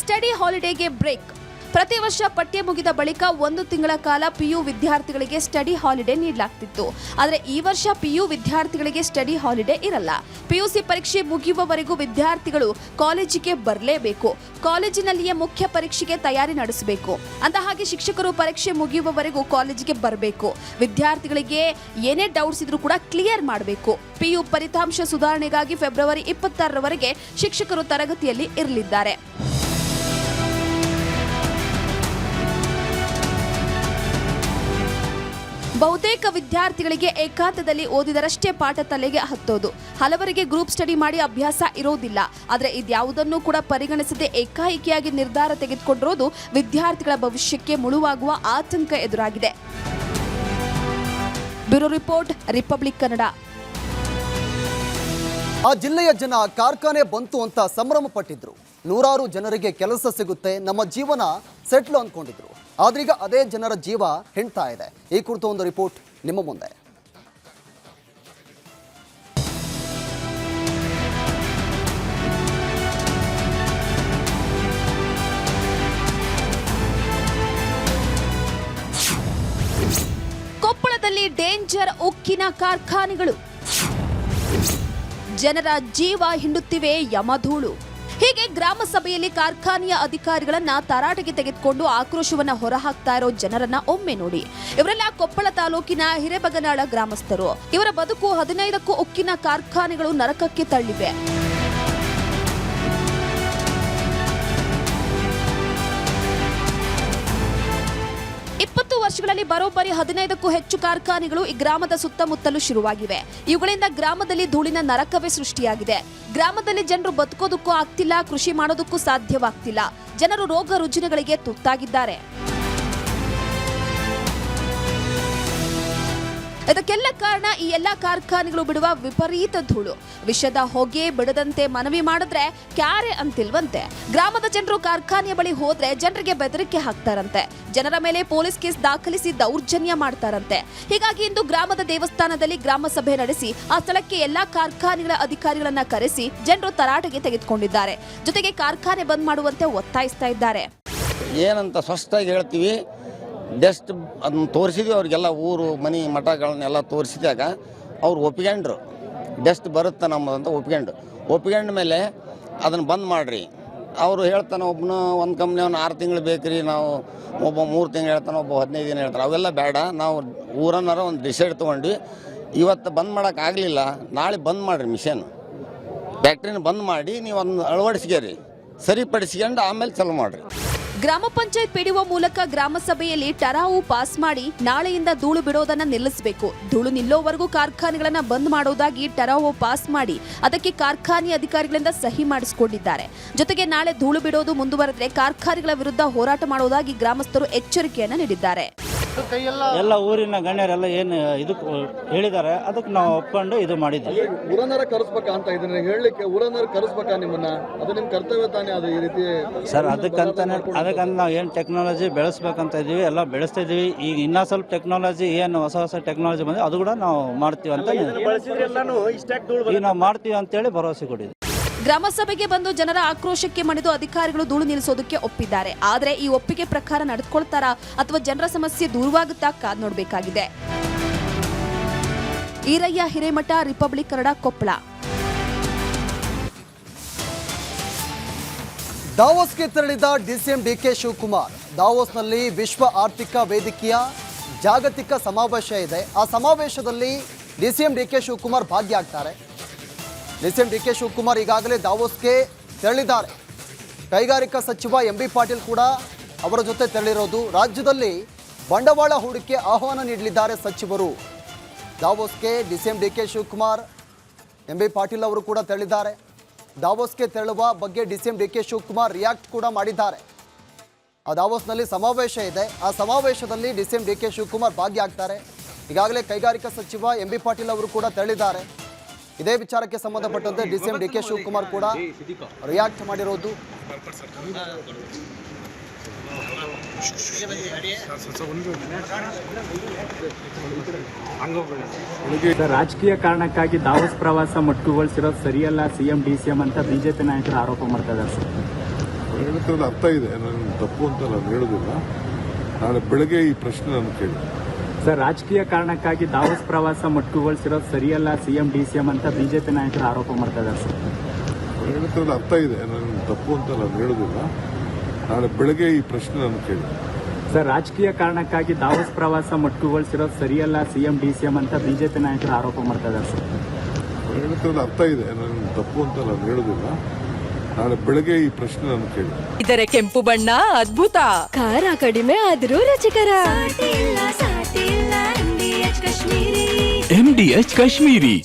ಸ್ಟಡಿ ಹಾಲಿಡೇಗೆ ಬ್ರೇಕ್. ಪ್ರತಿ ವರ್ಷ ಪಠ್ಯ ಮುಗಿದ ಬಳಿಕ 1 ತಿಂಗಳ ಕಾಲ PU ವಿದ್ಯಾರ್ಥಿಗಳಿಗೆ ಸ್ಟಡಿ ಹಾಲಿಡೇ ನೀಡಲಾಗ್ತಿತ್ತು. ಆದರೆ ಈ ವರ್ಷ PU ವಿದ್ಯಾರ್ಥಿಗಳಿಗೆ ಸ್ಟಡಿ ಹಾಲಿಡೇ ಇರಲ್ಲ. PUC ಪರೀಕ್ಷೆ ಮುಗಿಯುವವರೆಗೂ ವಿದ್ಯಾರ್ಥಿಗಳು ಕಾಲೇಜಿಗೆ ಬರಲೇಬೇಕು. ಕಾಲೇಜಿನಲ್ಲಿಯೇ ಮುಖ್ಯ ಪರೀಕ್ಷೆಗೆ ತಯಾರಿ ನಡೆಸಬೇಕು. ಅಂತ ಹಾಗೆ ಶಿಕ್ಷಕರು ಪರೀಕ್ಷೆ ಮುಗಿಯುವವರೆಗೂ ಕಾಲೇಜಿಗೆ ಬರಬೇಕು. ವಿದ್ಯಾರ್ಥಿಗಳಿಗೆ ಏನೇ ಡೌಟ್ಸ್ ಇದ್ರೂ ಕೂಡ ಕ್ಲಿಯರ್ ಮಾಡಬೇಕು. PU ಫಲಿತಾಂಶ ಸುಧಾರಣೆಗಾಗಿ ಫೆಬ್ರವರಿ 26ರವರೆಗೆ ಶಿಕ್ಷಕರು ತರಗತಿಯಲ್ಲಿ ಇರಲಿದ್ದಾರೆ. ಬಹುತೇಕ ವಿದ್ಯಾರ್ಥಿಗಳಿಗೆ ಏಕಾಂತದಲ್ಲಿ ಓದಿದರಷ್ಟೇ ಪಾಠ ತಲೆಗೆ ಹತ್ತೋದು. ಹಲವರಿಗೆ ಗ್ರೂಪ್ ಸ್ಟಡಿ ಮಾಡಿ ಅಭ್ಯಾಸ ಇರೋದಿಲ್ಲ. ಆದರೆ ಇದ್ಯಾವುದನ್ನು ಕೂಡ ಪರಿಗಣಿಸದೆ ಏಕಾಏಕಿಯಾಗಿ ನಿರ್ಧಾರ ತೆಗೆದುಕೊಂಡಿರೋದು ವಿದ್ಯಾರ್ಥಿಗಳ ಭವಿಷ್ಯಕ್ಕೆ ಮುಳುವಾಗುವ ಆತಂಕ ಎದುರಾಗಿದೆ. Bureau report, republic Kannada. ಆ ಜಿಲ್ಲೆಯ ಜನ ಕಾರ್ಖಾನೆ ಬಂತು ಅಂತ ಸಂಭ್ರಮ ಪಟ್ಟಿದ್ರು. ನೂರಾರು ಜನರಿಗೆ ಕೆಲಸ ಸಿಗುತ್ತೆ, ನಮ್ಮ ಜೀವನ ಸೆಟ್ಲು ಅಂದ್ಕೊಂಡಿದ್ರು. ಆದ್ರೀಗ ಅದೇ ಜನರ ಜೀವ ಹೆಣ್ತಾ ಇದೆ. ಈ ಕುರಿತು ಒಂದು ರಿಪೋರ್ಟ್ ನಿಮ್ಮ ಮುಂದೆ. ಕೊಪ್ಪಳದಲ್ಲಿ ಡೇಂಜರ್ ಉಕ್ಕಿನ ಕಾರ್ಖಾನೆಗಳು. ಜನರ ಜೀವ ಹಿಂಡುತ್ತಿವೆ ಯಮಧೂಳು. ಹೀಗೆ ಗ್ರಾಮ ಸಭೆಯಲ್ಲಿ ಕಾರ್ಖಾನೆಯ ಅಧಿಕಾರಿಗಳನ್ನ ತರಾಟೆಗೆ ತೆಗೆದುಕೊಂಡು ಆಕ್ರೋಶವನ್ನ ಹೊರಹಾಕ್ತಾ ಇರೋ ಜನರನ್ನ ಒಮ್ಮೆ ನೋಡಿ. ಇವರೆಲ್ಲ ಕೊಪ್ಪಳ ತಾಲೂಕಿನ ಹಿರೇಬಗನಾಳ ಗ್ರಾಮಸ್ಥರು. ಇವರ ಬದುಕು 15ಕ್ಕೂ ಉಕ್ಕಿನ ಕಾರ್ಖಾನೆಗಳು ನರಕಕ್ಕೆ ತಳ್ಳಿವೆ. ವರ್ಷಗಳಲ್ಲಿ ಬರೋಬ್ಬರಿ 15ಕ್ಕೂ ಹೆಚ್ಚು ಕಾರ್ಖಾನೆಗಳು ಈ ಗ್ರಾಮದ ಸುತ್ತಮುತ್ತಲೂ ಶುರುವಾಗಿವೆ. ಇವುಗಳಿಂದ ಗ್ರಾಮದಲ್ಲಿ ಧೂಳಿನ ನರಕವೇ ಸೃಷ್ಟಿಯಾಗಿದೆ. ಗ್ರಾಮದಲ್ಲಿ ಜನರು ಬದುಕೋದಕ್ಕೂ ಆಗ್ತಿಲ್ಲ, ಕೃಷಿ ಮಾಡೋದಕ್ಕೂ ಸಾಧ್ಯವಾಗ್ತಿಲ್ಲ. ಜನರು ರೋಗ ರುಜಿನಗಳಿಗೆ ತುತ್ತಾಗಿದ್ದಾರೆ. ಇದಕ್ಕೆಲ್ಲ ಕಾರಣ ಈ ಎಲ್ಲಾ ಕಾರ್ಖಾನೆಗಳು ಬಿಡುವ ವಿಪರೀತ ಧೂಳು. ವಿಷದ ಹೊಗೆ ಬಿಡದಂತೆ ಮನವಿ ಮಾಡಿದ್ರೆ ಕ್ಯಾರೆ ಅಂತಿಲ್ವಂತೆ. ಗ್ರಾಮದ ಜನರು ಕಾರ್ಖಾನೆಯ ಬಳಿ ಹೋದ್ರೆ ಜನರಿಗೆ ಬೆದರಿಕೆ ಹಾಕ್ತಾರಂತೆ. ಜನರ ಮೇಲೆ ಪೊಲೀಸ್ ಕೇಸ್ ದಾಖಲಿಸಿ ದೌರ್ಜನ್ಯ ಮಾಡ್ತಾರಂತೆ. ಹೀಗಾಗಿ ಇಂದು ಗ್ರಾಮದ ದೇವಸ್ಥಾನದಲ್ಲಿ ಗ್ರಾಮ ಸಭೆ ನಡೆಸಿ ಆ ಸ್ಥಳಕ್ಕೆ ಎಲ್ಲಾ ಕಾರ್ಖಾನೆಗಳ ಅಧಿಕಾರಿಗಳನ್ನ ಕರೆಸಿ ಜನರು ತರಾಟೆಗೆ ತೆಗೆದುಕೊಂಡಿದ್ದಾರೆ. ಜೊತೆಗೆ ಕಾರ್ಖಾನೆ ಬಂದ್ ಮಾಡುವಂತೆ ಒತ್ತಾಯಿಸ್ತಾ ಇದ್ದಾರೆ. ಏನಂತ ಸ್ಪಷ್ಟವಾಗಿ ಹೇಳ್ತೀವಿ, ಜಸ್ಟ್ ಅದನ್ನ ತೋರಿಸಿದ್ವಿ ಅವ್ರಿಗೆಲ್ಲ, ಊರು ಮನೆ ಮಠಗಳನ್ನೆಲ್ಲ ತೋರಿಸಿದಾಗ ಅವ್ರು ಒಪ್ಕೊಂಡ್ರು. ಡಸ್ಟ್ ಬರುತ್ತೆ ನಮ್ಮದಂತ ಒಪ್ಕೊಂಡ ಮೇಲೆ ಅದನ್ನು ಬಂದ್ ಮಾಡಿರಿ. ಅವರು ಹೇಳ್ತಾನೆ, ಒಬ್ಬನು ಒಂದು ಕಂಪ್ನಿ ಅವ್ನು 6 ತಿಂಗಳು ಬೇಕ್ರಿ, ನಾವು ಒಬ್ಬ 3 ತಿಂಗಳು ಹೇಳ್ತಾನೆ, ಒಬ್ಬ 15 ದಿನ ಹೇಳ್ತಾರೆ. ಅವೆಲ್ಲ ಬೇಡ, ನಾವು ಊರನ್ನಾರ ಒಂದು ಡಿಸೈಡ್ ತೊಗೊಂಡ್ವಿ. ಇವತ್ತು ಬಂದ್ ಮಾಡೋಕ್ಕಾಗಲಿಲ್ಲ, ನಾಳೆ ಬಂದ್ ಮಾಡಿರಿ ಮಿಷನ್ ಫ್ಯಾಕ್ಟ್ರಿನ ಬಂದ್ ಮಾಡಿ ನೀವು ಅದನ್ನು ಅಳವಡಿಸ್ಕೇರಿ, ಸರಿಪಡಿಸ್ಕೊಂಡು ಆಮೇಲೆ ಚಾಲು ಮಾಡಿರಿ. ಗ್ರಾಮ ಪಂಚಾಯತ್ PDO ಮೂಲಕ ಗ್ರಾಮ ಸಭೆಯಲ್ಲಿ ಟರಾವು ಪಾಸ್ ಮಾಡಿ ನಾಳೆಯಿಂದ ಧೂಳು ಬಿಡೋದನ್ನ ನಿಲ್ಲಿಸಬೇಕು. ಧೂಳು ನಿಲ್ಲೋವರೆಗೂ ಕಾರ್ಖಾನೆಗಳನ್ನ ಬಂದ್ ಮಾಡೋದಾಗಿ ಟರಾವು ಪಾಸ್ ಮಾಡಿ ಅದಕ್ಕೆ ಕಾರ್ಖಾನೆ ಅಧಿಕಾರಿಗಳಿಂದ ಸಹಿ ಮಾಡಿಸಿಕೊಂಡಿದ್ದಾರೆ. ಜೊತೆಗೆ ನಾಳೆ ಧೂಳು ಬಿಡೋದು ಮುಂದುವರೆದ್ರೆ ಕಾರ್ಖಾನೆಗಳ ವಿರುದ್ಧ ಹೋರಾಟ ಮಾಡೋದಾಗಿ ಗ್ರಾಮಸ್ಥರು ಎಚ್ಚರಿಕೆಯನ್ನ ನೀಡಿದ್ದಾರೆ. ಎಲ್ಲ ಊರಿನ ಗಣ್ಯರೆಲ್ಲ ಏನು ಇದು ಹೇಳಿದ್ದಾರೆ, ಅದಕ್ಕೆ ನಾವು ಒಪ್ಕೊಂಡು ಇದು ಮಾಡಿದ್ವಿ. ಊರನ್ನರ ಕರೆಸ್ಬೇಕಾ ಅಂತ ಇದನ್ನ ಹೇಳಲಿಕ್ಕೆ, ಊರನ್ನರ ಕರೆಸ್ಬೇಕಾ ನಿಮ್ಮನ್ನ? ಅದು ನಿಮ್ಮ ಕರ್ತವ್ಯ ತಾನೇ. ಅದು ಈ ರೀತಿ ಸರ್, ಅದಕ್ಕಂತ ನಾವು ಏನು ಟೆಕ್ನಾಲಜಿ ಬೆಳೆಸ್ಬೇಕಂತ ಇದೀವಿ, ಎಲ್ಲ ಬೆಳೆಸ್ತಾ ಇದೀವಿ. ಈಗ ಇನ್ನೂ ಸ್ವಲ್ಪ ಟೆಕ್ನಾಲಜಿ ಏನು ಹೊಸ ಟೆಕ್ನಾಲಜಿ ಬಂದಿದೆ ಅದು ಕೂಡ ನಾವು ಮಾಡ್ತೀವಿ ಅಂತ ಈಗ ನಾವು ಮಾಡ್ತೀವಿ ಅಂತೇಳಿ ಭರವಸೆ ಕೊಟ್ಟಿದ್ವಿ. ಗ್ರಾಮಸಭೆಗೆ ಬಂದು ಜನರ ಆಕ್ರೋಶಕ್ಕೆ ಮಣಿದು ಅಧಿಕಾರಿಗಳು ಧೂಳು ನಿಲ್ಲಿಸೋದಕ್ಕೆ ಒಪ್ಪಿದ್ದಾರೆ. ಆದರೆ ಈ ಒಪ್ಪಿಗೆ ಪ್ರಕಾರ ನಡೆದುಕೊಳ್ತಾರಾ ಅಥವಾ ಜನರ ಸಮಸ್ಯೆ ದೂರವಾಗುತ್ತಾ ಕಾದ್ ನೋಡಬೇಕಾಗಿದೆ. ಈರಯ್ಯ ಹಿರೇಮಠ, ರಿಪಬ್ಲಿಕ್ ಕನ್ನಡ, ಕೊಪ್ಪಳ. ದಾವೋಸ್ಗೆ ತೆರಳಿದ ಡಿಸಿಎಂ ಡಿಕೆ ಶಿವಕುಮಾರ್. ದಾವೋಸ್ನಲ್ಲಿ ವಿಶ್ವ ಆರ್ಥಿಕ ವೇದಿಕೆಯ ಜಾಗತಿಕ ಸಮಾವೇಶ ಇದೆ. ಆ ಸಮಾವೇಶದಲ್ಲಿ ಡಿಸಿಎಂ ಡಿಕೆ ಶಿವಕುಮಾರ್ ಭಾಗಿಯಾಗ್ತಾರೆ. ಡಿಸಿಎಂ ಡಿಕೆ ಶಿವಕುಮಾರ್ ಈಗಾಗಲೇ ದಾವೋಸ್ಗೆ ತೆರಳಿದ್ದಾರೆ. ಕೈಗಾರಿಕಾ ಸಚಿವ ಎಂಬಿ ಪಾಟೀಲ್ ಕೂಡ ಅವರ ಜೊತೆ ತೆರಳಿರೋದು. ರಾಜ್ಯದಲ್ಲಿ ಬಂಡವಾಳ ಹೂಡಿಕೆ ಆಹ್ವಾನ ನೀಡಲಿದ್ದಾರೆ ಸಚಿವರು. ದಾವೋಸ್ಗೆ DCM DK Shivakumar, MB Patil ಅವರು ಕೂಡ ತೆರಳಿದ್ದಾರೆ. ದಾವೋಸ್ಗೆ ತೆರಳುವ ಬಗ್ಗೆ ಡಿಸಿಎಂ ಡಿಕೆ ಶಿವಕುಮಾರ್ ರಿಯಾಕ್ಟ್ ಕೂಡ ಮಾಡಿದ್ದಾರೆ. ಆ ದಾವೋಸ್ನಲ್ಲಿ ಸಮಾವೇಶ ಇದೆ. ಆ ಸಮಾವೇಶದಲ್ಲಿ ಡಿಸಿಎಂ ಡಿಕೆ ಶಿವಕುಮಾರ್ ಭಾಗಿಯಾಗ್ತಾರೆ. ಈಗಾಗಲೇ ಕೈಗಾರಿಕಾ ಸಚಿವ ಎಂಬಿ ಪಾಟೀಲ್ ಅವರು ಕೂಡ ತೆರಳಿದ್ದಾರೆ. ಇದೇ ವಿಚಾರಕ್ಕೆ ಸಂಬಂಧಪಟ್ಟಂತೆ ಡಿಸಿಎಂ ಡಿಕೆ ಶಿವಕುಮಾರ್ ಕೂಡ ರಿಯಾಕ್ಟ್ ಮಾಡಿರೋದು. ರಾಜಕೀಯ ಕಾರಣಕ್ಕಾಗಿ ದಾವೋಸ್ ಪ್ರವಾಸ ಮೊಟ್ಟುಗೊಳಿಸಿರೋದು ಸರಿಯಲ್ಲ ಸಿಎಂ ಡಿಸಿಎಂ ಅಂತ ಬಿಜೆಪಿ ನಾಯಕರು ಆರೋಪ ಮಾಡ್ತಾ ಇದ್ದಾರೆ ಸರ್. ಹೇಳ್ತಿರೋದು ಅರ್ಥ ಇದೆ, ನಾನು ತಪ್ಪು ಅಂತ ನಾನು ಹೇಳೋದಿಲ್ಲ. ನಾಳೆ ಬೆಳಗ್ಗೆ ಈ ಪ್ರಶ್ನೆ ನಾನು ಕೇಳಿ ಸರ್, ರಾಜಕೀಯ ಕಾರಣಕ್ಕಾಗಿ ದಾವೋಸ್ ಪ್ರವಾಸ ಮೊಟ್ಟುಗೊಳಿಸಿರೋದು ಸರಿಯಲ್ಲ ಸಿಎಂ ಡಿಸಿಎಂ ಅಂತ ಬಿಜೆಪಿ ನಾಯಕರು ಆರೋಪ ಮಾಡ್ತಾ ಇದ್ದಾರೆ ಸರ್. ಹೇಳ್ತಿರೋದು ಅರ್ಥ ಇದೆ, ನಾನು ತಪ್ಪು ಅಂತ ನಾನು ಹೇಳೋದಿಲ್ಲ. ನಾಳೆ ಬೆಳಗ್ಗೆ ಈ ಪ್ರಶ್ನೆ ನಾನು ಕೇಳಿ ಸರ್, ರಾಜಕೀಯ ಕಾರಣಕ್ಕಾಗಿ ದಾವೋಸ್ ಪ್ರವಾಸ ಮೊಟ್ಟುಗೊಳಿಸಿರೋದು ಸರಿಯಲ್ಲ ಸಿಎಂ ಡಿಸಿಎಂ ಅಂತ ಬಿಜೆಪಿ ನಾಯಕರು ಆರೋಪ ಮಾಡ್ತಾ ಇದ್ದಾರೆ ಸರ್. ಹೇಳ್ತಿರೋದು ಅರ್ಥ ಇದೆ, ನಾನು ತಪ್ಪು ಅಂತ ನಾನು ಹೇಳೋದಿಲ್ಲ. ನಾಳೆ ಬೆಳಗ್ಗೆ ಈ ಪ್ರಶ್ನೆ ನಾನು ಕೇಳಿ. ಇದರ ಕೆಂಪು ಬಣ್ಣ ಅದ್ಭುತ, ಖಾರ ಕಡಿಮೆ ಆದರೂ ರುಚಿಕರ. MDH ಕಾಶ್ಮೀರಿ.